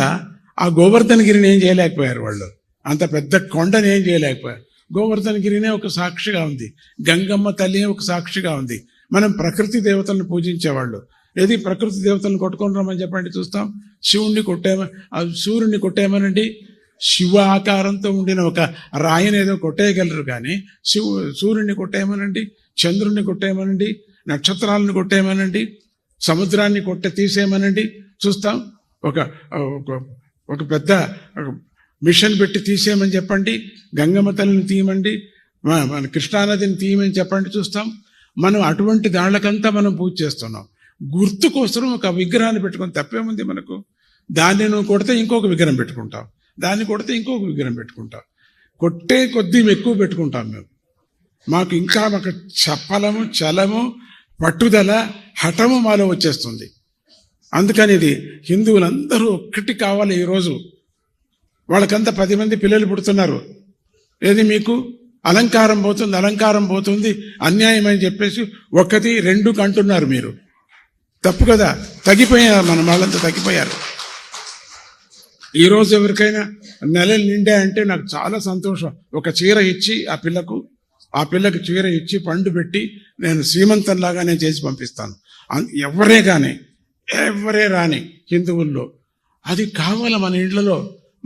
ఆ గోవర్ధనగిరిని ఏం చేయలేకపోయారు వాళ్ళు. అంత పెద్ద కొండని ఏం చేయలేకపోయారు. గోవర్ధనగిరినే ఒక సాక్షిగా ఉంది, గంగమ్మ తల్లి ఒక సాక్షిగా ఉంది. మనం ప్రకృతి దేవతలను పూజించేవాళ్ళు. ఏది ప్రకృతి దేవతలను కొట్టుకొని రమ్మని చెప్పండి చూస్తాం. శివుణ్ణి సూర్యుడిని కొట్టేయమనండి, శివ ఆకారంతో ఉండిన ఒక రాయిని ఏదో కొట్టేయగలరు. కానీ సూర్యుడిని కొట్టేయమనండి, చంద్రుడిని కొట్టేయమనండి, నక్షత్రాలను కొట్టేయమనండి, సముద్రాన్ని తీసేయమనండి చూస్తాం. ఒక పెద్ద మిషన్ పెట్టి తీసేయమని చెప్పండి, గంగమ్మ తల్లిని తీయమండి, మన కృష్ణానదిని తీయమని చెప్పండి చూస్తాం. మనం అటువంటి దాళ్ళకంతా మనం పూజ చేస్తున్నాం. గుర్తు కోసం ఒక విగ్రహాన్ని పెట్టుకొని తప్పేముంది మనకు? దాన్ని నువ్వు కొడితే ఇంకొక విగ్రహం పెట్టుకుంటాం, దాన్ని కొడితే ఇంకొక విగ్రహం పెట్టుకుంటాం. కొట్టే కొద్దీ ఎక్కువ పెట్టుకుంటాం మేము. మాకు ఇంకా మాకు చలము, పట్టుదల, హఠము మాలో వచ్చేస్తుంది. అందుకని ఇది హిందువులందరూ ఒక్కటి కావాలి. ఈరోజు వాళ్ళకంతా 10 మంది పిల్లలు పుడుతున్నారు. ఏది మీకు అలంకారం పోతుంది అన్యాయం అని చెప్పేసి 1, 2 అంటున్నారు. మీరు తప్పు కదా. తగ్గిపోయారు, మన వాళ్ళంతా తగ్గిపోయారు. ఈరోజు ఎవరికైనా నెలలు నిండాయంటే నాకు చాలా సంతోషం. ఒక చీర ఇచ్చి ఆ పిల్లకి చీర ఇచ్చి పండు పెట్టి నేను శ్రీమంతంలాగా నేను చేసి పంపిస్తాను. ఎవరే రాని హిందువుల్లో అది కావాలా. మన ఇండ్లలో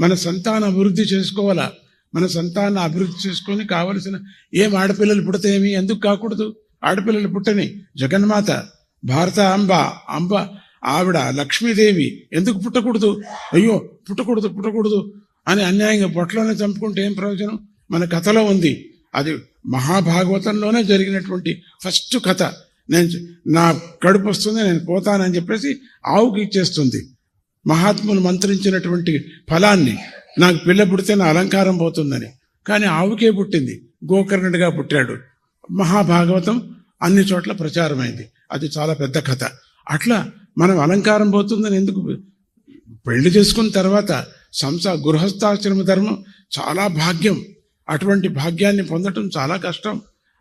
మన సంతాన అభివృద్ధి చేసుకోవాలా. మన సంతాన అభివృద్ధి చేసుకొని కావలసిన ఏం ఆడపిల్లలు పుడితేమి, ఎందుకు కాకూడదు? ఆడపిల్లలు పుట్టని జగన్మాత భారత అంబ ఆవిడ లక్ష్మీదేవి ఎందుకు పుట్టకూడదు? అయ్యో పుట్టకూడదు అని అన్యాయంగా పొట్టలోనే చంపుకుంటే ఏం ప్రయోజనం? మన కథలో ఉంది. అది మహాభాగవతంలోనే జరిగినటువంటి ఫస్ట్ కథ. నా కడుపు వస్తుంది, నేను పోతానని చెప్పేసి ఆవుకి ఇచ్చేస్తుంది. మహాత్ములు మంత్రించినటువంటి ఫలాన్ని, నాకు పిల్ల పుడితే నా అలంకారం పోతుందని. కానీ ఆవుకే పుట్టింది, గోకర్ణుడిగా పుట్టాడు. మహాభాగవతం అన్ని చోట్ల ప్రచారమైంది. అది చాలా పెద్ద కథ. అట్లా మనం అలంకారం పోతుందని ఎందుకు? పెళ్లి చేసుకున్న తర్వాత గృహస్థాశ్రమ ధర్మం చాలా భాగ్యం. అటువంటి భాగ్యాన్ని పొందటం చాలా కష్టం.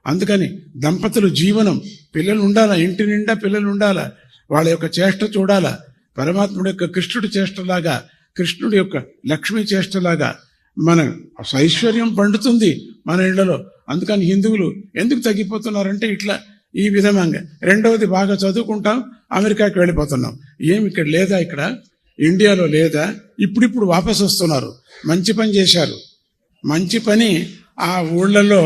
అందుకని దంపతులు జీవనం, పిల్లలు ఉండాలా, ఇంటి నిండా పిల్లలు ఉండాలా, వాళ్ళ యొక్క చేష్ట చూడాలా. పరమాత్ముడి యొక్క కృష్ణుడి చేష్టలాగా, కృష్ణుడి యొక్క లక్ష్మీ చేష్టలాగా మన ఐశ్వర్యం పండుతుంది మన ఇళ్లలో. అందుకని హిందువులు ఎందుకు తగ్గిపోతున్నారంటే ఇట్లా ఈ విధంగా. రెండవది, బాగా చదువుకుంటాం, అమెరికాకి వెళ్ళిపోతున్నాం. ఏమి ఇక్కడ లేదా? ఇక్కడ ఇండియాలో లేదా? ఇప్పుడు వాపసు వస్తున్నారు. మంచి పని చేశారు. మంచి పని ఆ ఊళ్ళల్లో,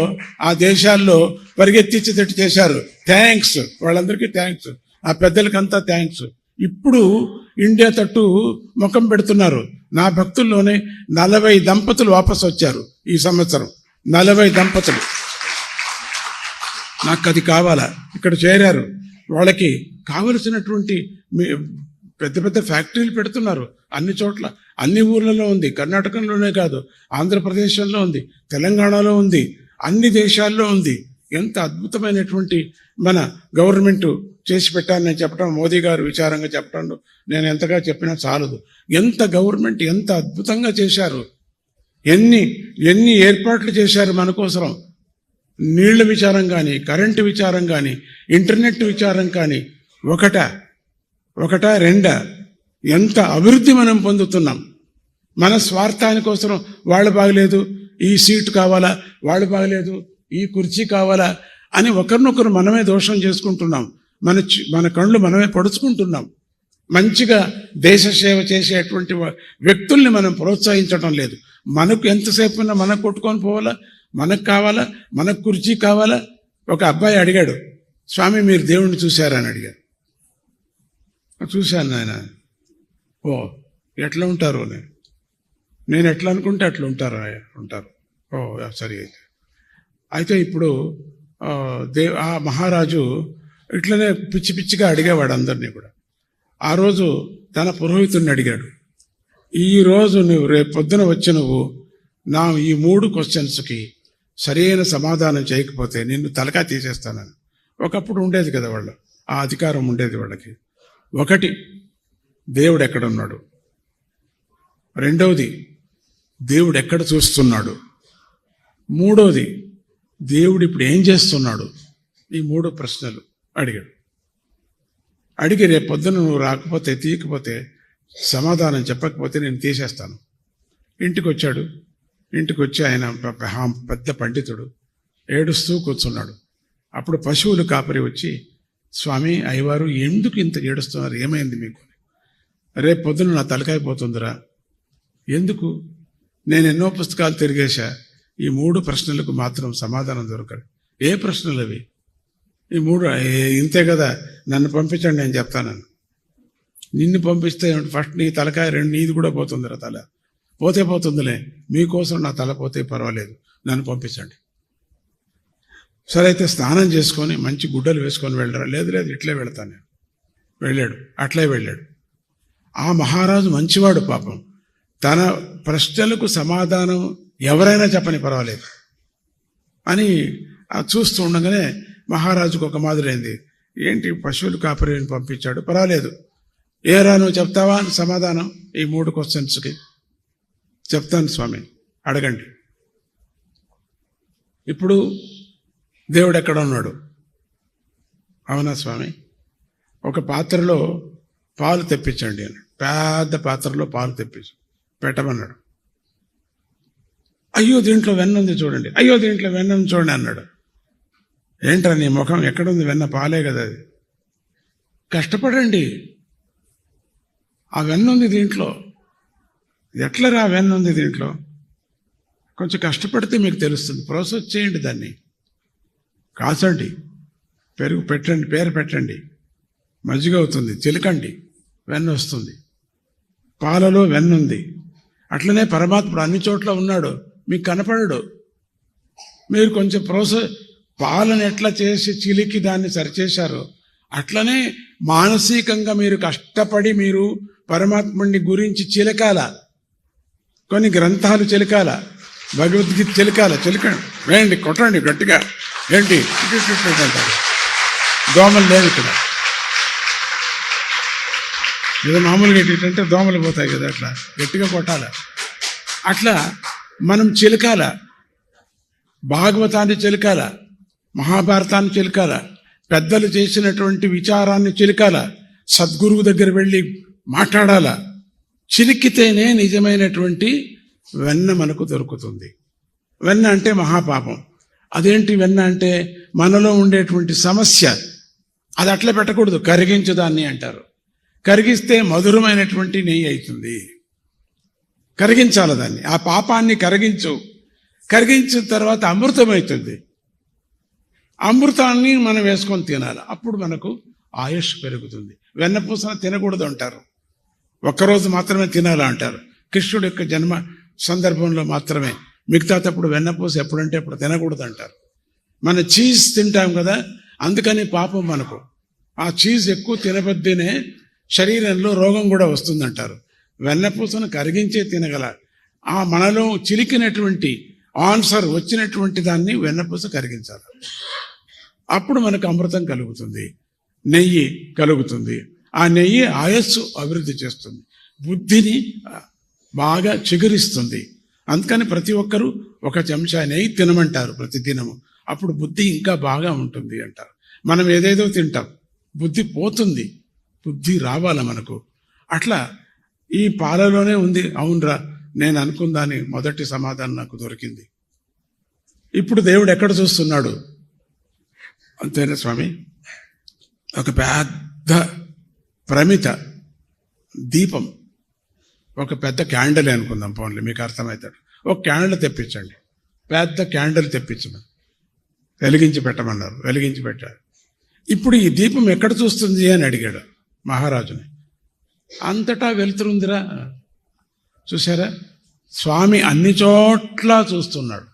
ఆ దేశాల్లో పరిగెత్తించేటట్టు చేశారు. థ్యాంక్స్, వాళ్ళందరికీ థ్యాంక్స్, ఆ పెద్దలకంతా థ్యాంక్స్. ఇప్పుడు ఇండియా తట్టు ముఖం పెడుతున్నారు. నా భక్తుల్లోనే 40 దంపతులు వాపసు వచ్చారు ఈ సంవత్సరం. 40 దంపతులు. నాకు అది కావాలా. ఇక్కడ చేరారు. వాళ్ళకి కావలసినటువంటి పెద్ద పెద్ద ఫ్యాక్టరీలు పెడుతున్నారు అన్ని చోట్ల, అన్ని ఊర్లలో ఉంది. కర్ణాటకలోనే కాదు, ఆంధ్రప్రదేశ్లో ఉంది, తెలంగాణలో ఉంది, అన్ని దేశాల్లో ఉంది. ఎంత అద్భుతమైనటువంటి మన గవర్నమెంట్ చేసి పెట్టాలని చెప్పడం, మోదీ గారు విచారంగా చెప్పడం నేను ఎంతగా చెప్పినా చాలదు. ఎంత గవర్నమెంట్ ఎంత అద్భుతంగా చేశారు, ఎన్ని ఏర్పాట్లు చేశారు మన కోసం. నీళ్ల విచారం కానీ, కరెంటు విచారం కానీ, ఇంటర్నెట్ విచారం కానీ, ఒకటా రెండా ఎంత అభివృద్ధి మనం పొందుతున్నాం. మన స్వార్థాని కోసం వాళ్ళు బాగలేదు, ఈ సీటు కావాలా, వాళ్ళు బాగలేదు, ఈ కుర్చీ కావాలా అని ఒకరినొకరు మనమే దోషం చేసుకుంటున్నాం. మన కళ్ళు మనమే పడుచుకుంటున్నాం. మంచిగా దేశ సేవ చేసేటువంటి వ్యక్తుల్ని మనం ప్రోత్సహించడం లేదు. మనకు ఎంతసేపు ఉన్నా మనకు కొట్టుకొని పోవాలా, మనకు కావాలా, మనకు కుర్చీ కావాలా. ఒక అబ్బాయి అడిగాడు, స్వామి మీరు దేవుణ్ణి చూశారా అని అడిగాడు. చూశాను నాయన. ఓ ఎట్లా ఉంటారు నేను ఎట్లా అనుకుంటే అట్లా ఉంటారు. ఓ సరే అయితే ఇప్పుడు ఆ మహారాజు ఇట్లనే పిచ్చి పిచ్చిగా అడిగేవాడు అందరినీ కూడా. ఆ రోజు తన పురోహితుడిని అడిగాడు, ఈరోజు నువ్వు రేపు పొద్దున వచ్చి నువ్వు నా ఈ 3 క్వశ్చన్స్కి సరైన సమాధానం చేయకపోతే నిన్ను తలకా తీసేస్తానని. ఒకప్పుడు ఉండేది కదా వాళ్ళు, ఆ అధికారం ఉండేది వాళ్ళకి. 1, దేవుడు ఎక్కడున్నాడు. 2వది, దేవుడు ఎక్కడ చూస్తున్నాడు. 3వది, దేవుడు ఇప్పుడు ఏం చేస్తున్నాడు. ఈ 3 ప్రశ్నలు అడిగాడు. అడిగి రేపు పొద్దున నువ్వు రాకపోతే, తీయకపోతే, సమాధానం చెప్పకపోతే నేను తీసేస్తాను. ఇంటికి వచ్చాడు. ఇంటికి వచ్చి ఆయన పెద్ద పండితుడు ఏడుస్తూ కూర్చున్నాడు. అప్పుడు పశువులు కాపరి వచ్చి, స్వామి అయ్యవారు ఎందుకు ఇంత ఏడుస్తున్నారు, ఏమైంది మీకు? రేపు పొద్దున నా తలకాయిపోతుందిరా. ఎందుకు? నేను ఎన్నో పుస్తకాలు తిరిగేశా, ఈ 3 ప్రశ్నలకు మాత్రం సమాధానం దొరకదు. ఏ ప్రశ్నలు అవి? ఈ 3 ఇంతే కదా, నన్ను పంపించండి నేను చెప్తానని. నిన్ను పంపిస్తే ఫస్ట్ నీ తలకాయ 2 నీది కూడా పోతుందిరా. తల పోతే పోతుందిలే, మీకోసం నా తల పోతే పర్వాలేదు, నన్ను పంపించండి. సరే అయితే స్నానం చేసుకొని మంచి గుడ్డలు వేసుకొని వెళ్ళరా. లేదు ఇట్లే వెళతాను నేను. వెళ్ళాడు, అట్లే వెళ్ళాడు. ఆ మహారాజు మంచివాడు పాపం. తన ప్రశ్నలకు సమాధానం ఎవరైనా చెప్పని పర్వాలేదు అని చూస్తూ ఉండగానే మహారాజుకు ఒక మాదిరైంది. ఏంటి పశువులు కాపరిని పంపించాడు, పర్వాలేదు, ఏరా నువ్వు చెప్తావా సమాధానం ఈ 3 క్వశ్చన్స్కి? చెప్తాను స్వామి, అడగండి. ఇప్పుడు దేవుడు ఎక్కడ ఉన్నాడు? అవునా స్వామి, ఒక పాత్రలో పాలు తెప్పించండి అని. పెద్ద పాత్రలో పాలు తెప్పించు పెట్టమన్నాడు. అయ్యో దీంట్లో వెన్న ఉంది చూడండి, అయ్యో దీంట్లో వెన్న ఉంది చూడండి అన్నాడు. ఏంట్రా నీ ముఖం, ఎక్కడుంది వెన్న? పాలే కదా అది. కష్టపడండి, ఆ వెన్న ఉంది దీంట్లో. ఎట్లరా వెన్న ఉంది దీంట్లో? కొంచెం కష్టపడితే మీకు తెలుస్తుంది. ప్రాసెస్ చేయండి, దాన్ని కాచండి, పెరుగు పెట్టండి, పేరు పెట్టండి, మజ్జిగ అవుతుంది, చిలకండి, వెన్న వస్తుంది. పాలలో వెన్నుంది. అట్లనే పరమాత్ముడు అన్ని చోట్ల ఉన్నాడు, మీకు కనపడడు. మీరు కొంచెం పాలను ఎట్లా చేసి చిలికి దాన్ని సరిచేశారో అట్లనే మానసికంగా మీరు కష్టపడి మీరు పరమాత్ముడిని గురించి చిలకాల. కొన్ని గ్రంథాలు చిలకాల, భగవద్గీత చిలకాల. వేయండి, కొట్టండి గట్టిగా. ఏంటి అంటారు? దోమలు లేవు ఇక్కడ. ఏదో మామూలుగా ఏంటంటే దోమలు పోతాయి కదా, అట్లా గట్టిగా కొట్టాల. అట్లా మనం చిలకాల, భాగవతాన్ని చిలకాల, మహాభారతాన్ని చిలకాల, పెద్దలు చేసినటువంటి విచారాన్ని చిలకాల, సద్గురువు దగ్గర వెళ్ళి మాట్లాడాల. చిలికితేనే నిజమైనటువంటి వెన్న మనకు దొరుకుతుంది. వెన్న అంటే మహాపాపం. అదేంటి వెన్న అంటే? మనలో ఉండేటువంటి సమస్య. అది అట్లా పెట్టకూడదు, కరిగించు దాన్ని అంటారు. కరిగిస్తే మధురమైనటువంటి నెయ్యి అవుతుంది. కరిగించాలి దాన్ని, ఆ పాపాన్ని కరిగించిన తర్వాత అమృతమవుతుంది. అమృతాన్ని మనం వేసుకొని తినాలి, అప్పుడు మనకు ఆయుష్ పెరుగుతుంది. వెన్నపూసన తినకూడదు అంటారు, ఒక్కరోజు మాత్రమే తినాలి అంటారు. కృష్ణుడి యొక్క జన్మ సందర్భంలో మాత్రమే, మిగతా తప్పుడు వెన్నపూస ఎప్పుడంటే అప్పుడు తినకూడదు అంటారు. మన చీజ్ తింటాం కదా, అందుకని పాపం మనకు. ఆ చీజ్ ఎక్కువ తినబద్దేనే శరీరంలో రోగం కూడా వస్తుందంటారు. వెన్నపూసను కరిగించే తినగల ఆ మనలో చిలికినటువంటి ఆన్సర్ వచ్చినటువంటి దాన్ని వెన్నపూస కరిగించాలి. అప్పుడు మనకు అమృతం కలుగుతుంది, నెయ్యి కలుగుతుంది. ఆ నెయ్యి ఆయస్సు అభివృద్ధి చేస్తుంది, బుద్ధిని బాగా చిగురిస్తుంది. అందుకని ప్రతి ఒక్కరూ 1 చెంచా నెయ్యి తినమంటారు ప్రతిదినము. అప్పుడు బుద్ధి ఇంకా బాగా ఉంటుంది అంటారు. మనం ఏదేదో తింటాం, బుద్ధి పోతుంది, బుద్ధి రావాల మనకు. అట్లా ఈ పాలలోనే ఉంది. అవునరా, నేను అనుకుందాని మొదటి సమాధానం నాకు దొరికింది. ఇప్పుడు దేవుడు ఎక్కడ చూస్తున్నాడు? అంతేనా స్వామి? ఒక పెద్ద ప్రమిత దీపం, ఒక పెద్ద క్యాండిల్ అనుకుందాం, పోన్లే మీకు అర్థమవుతాడు. ఒక క్యాండిల్ తెప్పించండి, పెద్ద క్యాండిల్ తెప్పించమని వెలిగించి పెట్టమన్నారు. వెలిగించి పెట్టారు. ఇప్పుడు ఈ దీపం ఎక్కడ చూస్తుంది అని అడిగాడు మహారాజుని. అంతటా వెలుతురుందిరా. చూసారా, స్వామి అన్ని చోట్ల చూస్తున్నాడు,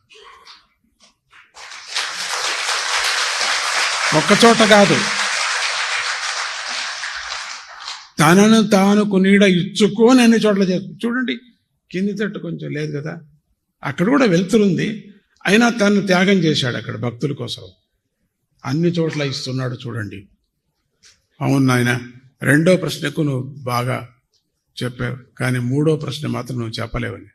ఒక్కచోట కాదు. తనను తాను కొనీడ ఇచ్చుకొని అన్ని చోట్ల చూడండి. కింది తట్టు కొంచెం లేదు కదా, అక్కడ కూడా వెలుతురుంది, అయినా తను త్యాగం చేశాడు అక్కడ భక్తుల కోసం. అన్ని చోట్ల ఇస్తున్నాడు చూడండి. అవును నాయన, రెండో ప్రశ్నకు నువ్వు బాగా చెప్పావు, కానీ మూడో ప్రశ్న మాత్రం నువ్వు చెప్పలేవని.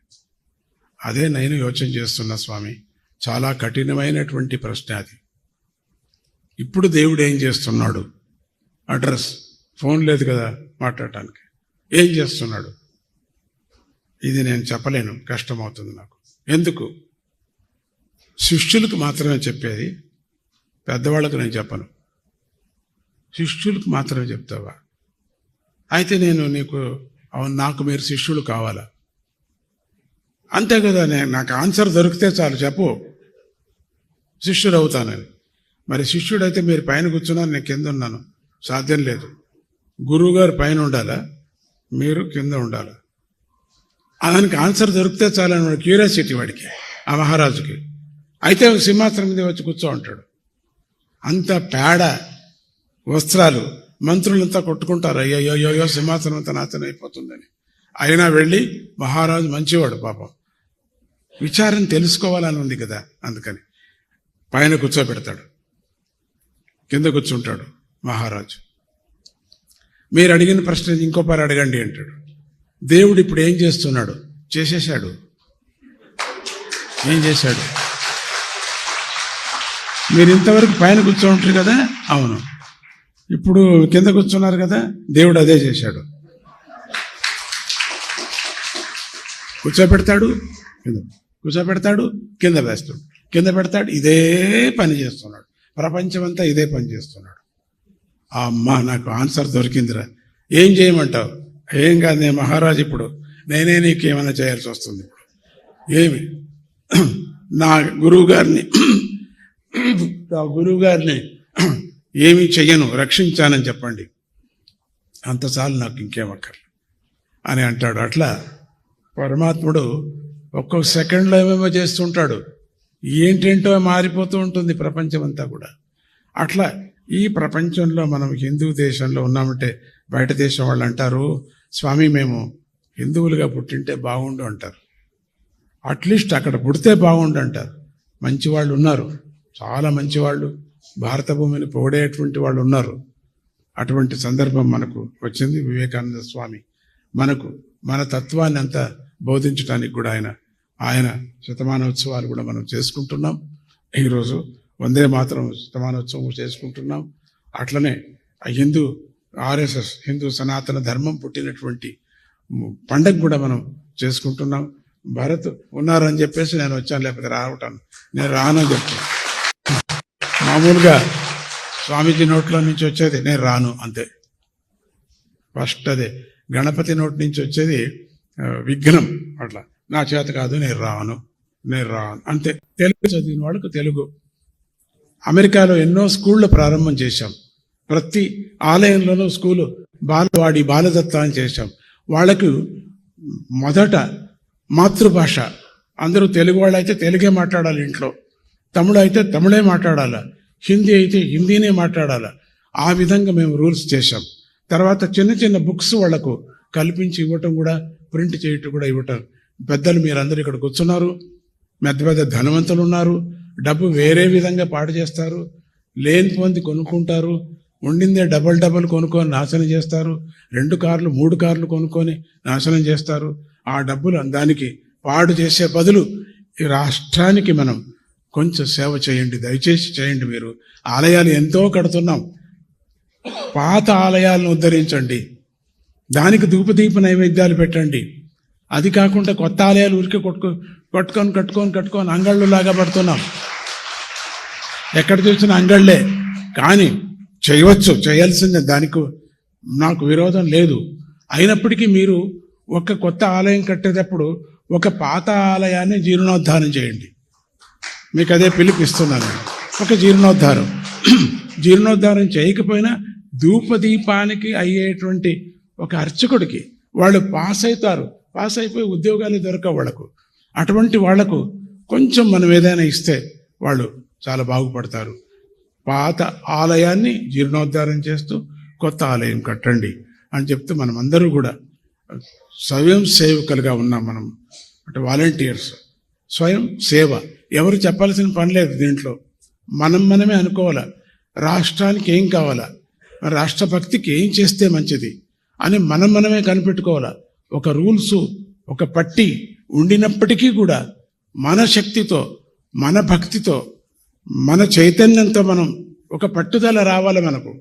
అదే నేను యోచన చేస్తున్నా స్వామి. చాలా కఠినమైనటువంటి ప్రశ్న అది. ఇప్పుడు దేవుడు ఏం చేస్తున్నాడు? అడ్రస్, ఫోన్ లేదు కదా మాట్లాడటానికి. ఏం చేస్తున్నాడు? ఇది నేను చెప్పలేను, కష్టమవుతుంది నాకు. ఎందుకు? శిష్యులకు మాత్రమే చెప్పేది, పెద్దవాళ్ళకు నేను చెప్పను. శిష్యులకు మాత్రమే చెప్తావా? అయితే నేను నీకు, అవును, నాకు మీరు శిష్యులు కావాలా? అంతే కదా, నాకు ఆన్సర్ దొరికితే చాలు, చెప్పు, శిష్యుడు అవుతానని. మరి శిష్యుడైతే మీరు పైన కూర్చున్నారు, నేను కింద ఉన్నాను, సాధ్యం లేదు. గురువుగారు పైన ఉండాలా, మీరు కింద ఉండాలా? దానికి ఆన్సర్ దొరికితే చాలని వాడు క్యూరియాసిటీ వాడికి, ఆ మహారాజుకి. అయితే సింహాసనం మీద వచ్చి కూర్చో ఉంటాడు. అంత పేడ వస్త్రాలు, మంత్రులంతా కొట్టుకుంటారు, అయ్యో సింహాసనం అంతా నాశనం అయిపోతుందని. అయినా వెళ్ళి, మహారాజు మంచివాడు పాపం, విచారం తెలుసుకోవాలని ఉంది కదా, అందుకని పైన కూర్చోబెడతాడు, కింద కూర్చుంటాడు మహారాజు. మీరు అడిగిన ప్రశ్న ఇంకోపారి అడగండి అంటాడు. దేవుడు ఇప్పుడు ఏం చేస్తున్నాడు? చేసేశాడు. ఏం చేశాడు? మీరు ఇంతవరకు పైన కూర్చోంటారు కదా, అవును, ఇప్పుడు కింద కూర్చున్నారు కదా, దేవుడు అదే చేశాడు. కూర్చోబెడతాడు, కూర్చోబెడతాడు, కింద వేస్తాడు, కింద పెడతాడు. ఇదే పని చేస్తున్నాడు, ప్రపంచమంతా ఇదే పని చేస్తున్నాడు. అమ్మా, నాకు ఆన్సర్ దొరికిందిరా. ఏం చేయమంటావు? ఏం కాదు, నేను మహారాజు, ఇప్పుడు నేనే నీకు ఏమైనా చేయాల్సి వస్తుంది. ఇప్పుడు ఏమి, నా గురువు గారిని ఏమీ చెయ్యను, రక్షించానని చెప్పండి, అంత చాలు, నాకు ఇంకేమక్కర్లేదు అని అంటాడు. అట్లా పరమాత్ముడు ఒక్కొక్క సెకండ్లో ఏమేమో చేస్తుంటాడు. ఏంటేంటో మారిపోతూ ఉంటుంది ప్రపంచం అంతా కూడా. అట్లా ఈ ప్రపంచంలో మనం హిందూ దేశంలో ఉన్నామంటే బయట దేశం వాళ్ళు అంటారు, స్వామి మేము హిందువులుగా పుట్టింటే బాగుండు అంటారు. అట్లీస్ట్ అక్కడ పుడితే బాగుండు అంటారు. మంచివాళ్ళు ఉన్నారు, చాలా మంచివాళ్ళు, భారత భూమిని పొగిడేటువంటి వాళ్ళు ఉన్నారు. అటువంటి సందర్భం మనకు వచ్చింది. వివేకానంద స్వామి మనకు మన తత్వాన్ని అంతా బోధించడానికి కూడా ఆయన శతమానోత్సవాలు కూడా మనం చేసుకుంటున్నాం. ఈరోజు వందే మాతరం శతమానోత్సవం చేసుకుంటున్నాం. అట్లనే హిందూ RSS హిందూ సనాతన ధర్మం పుట్టినటువంటి పండగ కూడా మనం చేసుకుంటున్నాం. భరత్ ఉన్నారని చెప్పేసి నేను వచ్చాను, లేకపోతే రావటాను, నేను రానని చెప్తాను. మామూలుగా స్వామీజీ నోట్లో నుంచి వచ్చేది నేను రాను అంతే. ఫస్ట్ అదే గణపతి నోటి నుంచి వచ్చేది విఘ్నం, అట్లా నా చేత కాదు, నేను రాను అంతే. తెలుగు చదివిన వాళ్ళకు తెలుగు. అమెరికాలో ఎన్నో స్కూళ్ళు ప్రారంభం చేశాం. ప్రతి ఆలయంలోనూ స్కూలు బాలవాడి బాలదత్త అని చేశాం. వాళ్ళకు మొదట మాతృభాష, అందరూ తెలుగు వాళ్ళు అయితే తెలుగే మాట్లాడాలి ఇంట్లో, తమిళ అయితే తమిళే మాట్లాడాలా, హిందీ అయితే హిందీనే మాట్లాడాలా. ఆ విధంగా మేము రూల్స్ చేశాం. తర్వాత చిన్న చిన్న బుక్స్ వాళ్లకు కల్పించి ఇవ్వటం కూడా, ప్రింట్ చేయటం కూడా ఇవ్వటం. పెద్దలు మీరందరూ ఇక్కడ కూర్చున్నారు, పెద్ద పెద్ద ధనవంతులు ఉన్నారు, డబ్బు వేరే విధంగా పాడు చేస్తారు, లేని పొంది కొనుక్కుంటారు, ఉండిందే డబల్ కొనుక్కొని నాశనం చేస్తారు, 2 కార్లు 3 కార్లు కొనుక్కొని నాశనం చేస్తారు. ఆ డబ్బులు దానికి పాడు చేసే బదులు ఈ రాష్ట్రానికి మనం కొంచెం సేవ చేయండి, దయచేసి చేయండి. మీరు ఆలయాలు ఎంతో కడుతున్నాం, పాత ఆలయాలను ఉద్ధరించండి, దానికి ధూపదీప నైవేద్యాలు పెట్టండి. అది కాకుండా కొత్త ఆలయాలు ఊరికే కట్టుకొని అంగళ్ళు లాగా పడుతున్నాం. ఎక్కడ చూసినా అంగళ్ళే. కానీ చేయవచ్చు, చేయాల్సిందే, దానికి నాకు విరోధం లేదు. అయినప్పటికీ మీరు ఒక కొత్త ఆలయం కట్టేటప్పుడు ఒక పాత ఆలయాన్ని జీర్ణోద్ధారం చేయండి. మీకు అదే పిలుపిస్తున్నాను. ఒక జీర్ణోద్ధారం చేయకపోయినా ధూపదీపానికి అయ్యేటువంటి ఒక అర్చకుడికి వాళ్ళు పాస్ అయిపోయి ఉద్యోగాలు దొరకవు వాళ్ళకు. అటువంటి వాళ్లకు కొంచెం మనం ఏదైనా ఇస్తే వాళ్ళు చాలా బాగుపడతారు. పాత ఆలయాన్ని జీర్ణోద్ధారం చేస్తూ కొత్త ఆలయం కట్టండి అని చెప్తూ మనం అందరూ కూడా స్వయం సేవకులుగా ఉన్నాం. మనం అంటే వాలంటీర్స్, స్వయం సేవ. ఎవరు చెప్పాల్సిన పని లేదు దీంట్లో. మనమే అనుకోవాలా రాష్ట్రానికి ఏం కావాలా, రాష్ట్ర భక్తికి ఏం చేస్తే మంచిది అని మనమే కనిపెట్టుకోవాలా. ఒక రూల్స్, ఒక పట్టి ఉండినప్పటికీ కూడా మన శక్తితో, మన భక్తితో, మన చైతన్యంతో మనం ఒక పట్టుదల రావాలి. మనకు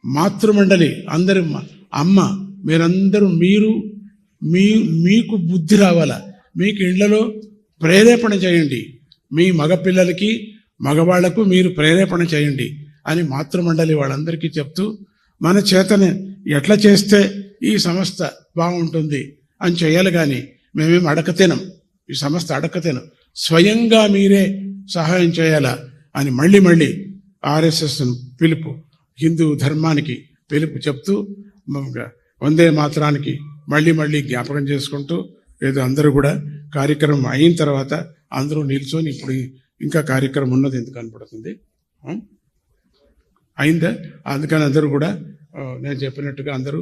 మాతృమండలి అందరి అమ్మ మీరందరూ మీకు బుద్ధి రావాలా. మీకు ఇళ్లలో ప్రేరేపణ చేయండి. మీ మగపిల్లలకి మగవాళ్లకు మీరు ప్రేరేపణ చేయండి అని మాతృమండలి వాళ్ళందరికీ చెప్తూ, మన చేతనే ఎట్లా చేస్తే ఈ సంస్థ బాగుంటుంది అని చేయాలి. కానీ మేమేం అడకతినం, ఈ సంస్థ అడకతినం, స్వయంగా మీరే సహాయం చేయాలా అని మళ్ళీ ఆర్ఎస్ఎస్ పిలుపు, హిందూ ధర్మానికి పిలుపు చెప్తూ, వందే మాతరానికి మళ్ళీ జ్ఞాపకం చేసుకుంటూ, ఏదో అందరూ కూడా కార్యక్రమం అయిన తర్వాత అందరూ నిల్చొని, ఇప్పుడు ఇంకా కార్యక్రమం ఉన్నది ఎందుకు కనపడుతుంది అయిందా, అందుకని అందరూ కూడా నేను చెప్పినట్టుగా అందరూ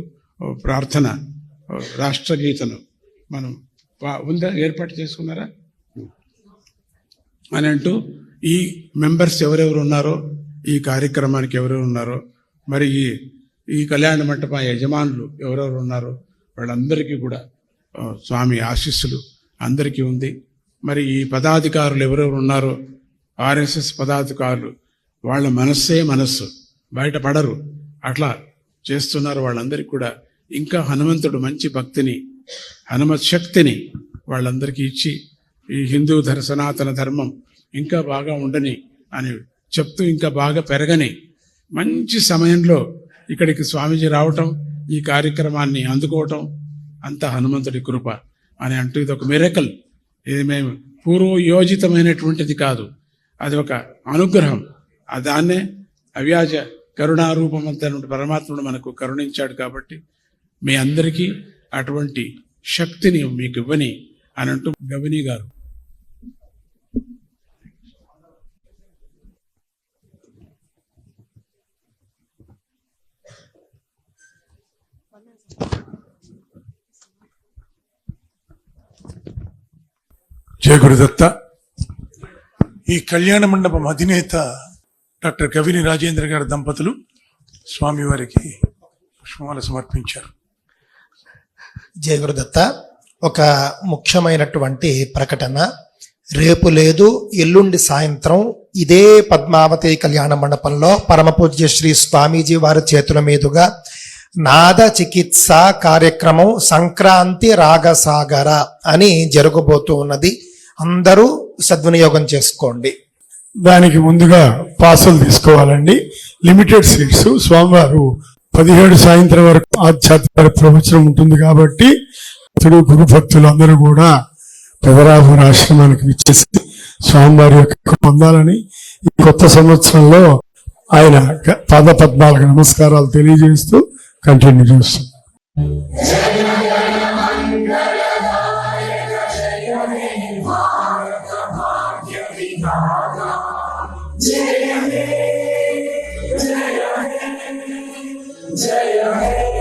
ప్రార్థన, రాష్ట్రగీతను మనం ఉందా ఏర్పాటు చేసుకున్నారా అని అంటూ, ఈ మెంబర్స్ ఎవరెవరు ఉన్నారో, ఈ కార్యక్రమానికి ఎవరెవరు ఉన్నారో, మరి ఈ కళ్యాణ మంటప యజమానులు ఎవరెవరు ఉన్నారో వాళ్ళందరికీ కూడా స్వామి ఆశీస్సులు అందరికీ ఉంది. మరి ఈ పదాధికారులు ఎవరెవరు ఉన్నారో, ఆర్ఎస్ఎస్ పదాధికారులు, వాళ్ళ మనస్సు బయటపడరు, అట్లా చేస్తున్నారు. వాళ్ళందరికీ కూడా ఇంకా హనుమంతుడు మంచి భక్తిని, హనుమత్ శక్తిని వాళ్ళందరికీ ఇచ్చి, ఈ హిందూ సనాతన ధర్మం ఇంకా బాగా ఉండని అని చెప్తూ, ఇంకా బాగా పెరగని మంచి సమయంలో ఇక్కడికి స్వామీజీ రావటం, ఈ కార్యక్రమాన్ని అందుకోవటం అంతా హనుమంతుడి కృప అని అంటూ, ఇది ఒక మిరకల్. ఇది మేము పూర్వయోజితమైనటువంటిది కాదు, అది ఒక అనుగ్రహం. దాన్నే అవ్యాజ కరుణారూపమంతైన పరమాత్ముడు మనకు కరుణించాడు. కాబట్టి మీ అందరికీ అటువంటి శక్తిని మీకు ఇవ్వని అని అంటూ గవిని గారు. జయ గురుదత్త. ఈ కళ్యాణ మండపం అధినేత డాక్టర్ గవిని రాజేంద్ర గారి దంపతులు స్వామివారికి పుష్పమాల సమర్పించారు. జయ గురుదత్త. ఒక ముఖ్యమైనటువంటి ప్రకటన. రేపు లేదు, ఎల్లుండి సాయంత్రం ఇదే పద్మావతి కళ్యాణ మండపంలో పరమ పూజ్య శ్రీ స్వామీజీ వారి చేతుల మీదుగా నాద చికిత్స కార్యక్రమం సంక్రాంతి రాగసాగర అని జరగబోతూ ఉన్నది. అందరూ సద్వినియోగం చేసుకోండి. దానికి ముందుగా పాసులు తీసుకోవాలండి, లిమిటెడ్ సీట్స్. స్వామివారు 17 సాయంత్రం వరకు ఆధ్యాత్మిక ప్రవచనం ఉంటుంది కాబట్టి గురు భక్తులు అందరూ కూడా పెదరాభూర్ ఆశ్రమానికి విచ్చేసి స్వామివారి యొక్క పొందాలని ఈ కొత్త సంవత్సరంలో ఆయన పాద పద్మాలకు నమస్కారాలు తెలియజేస్తూ కంటిన్యూ చేస్తున్నాం. జయ హే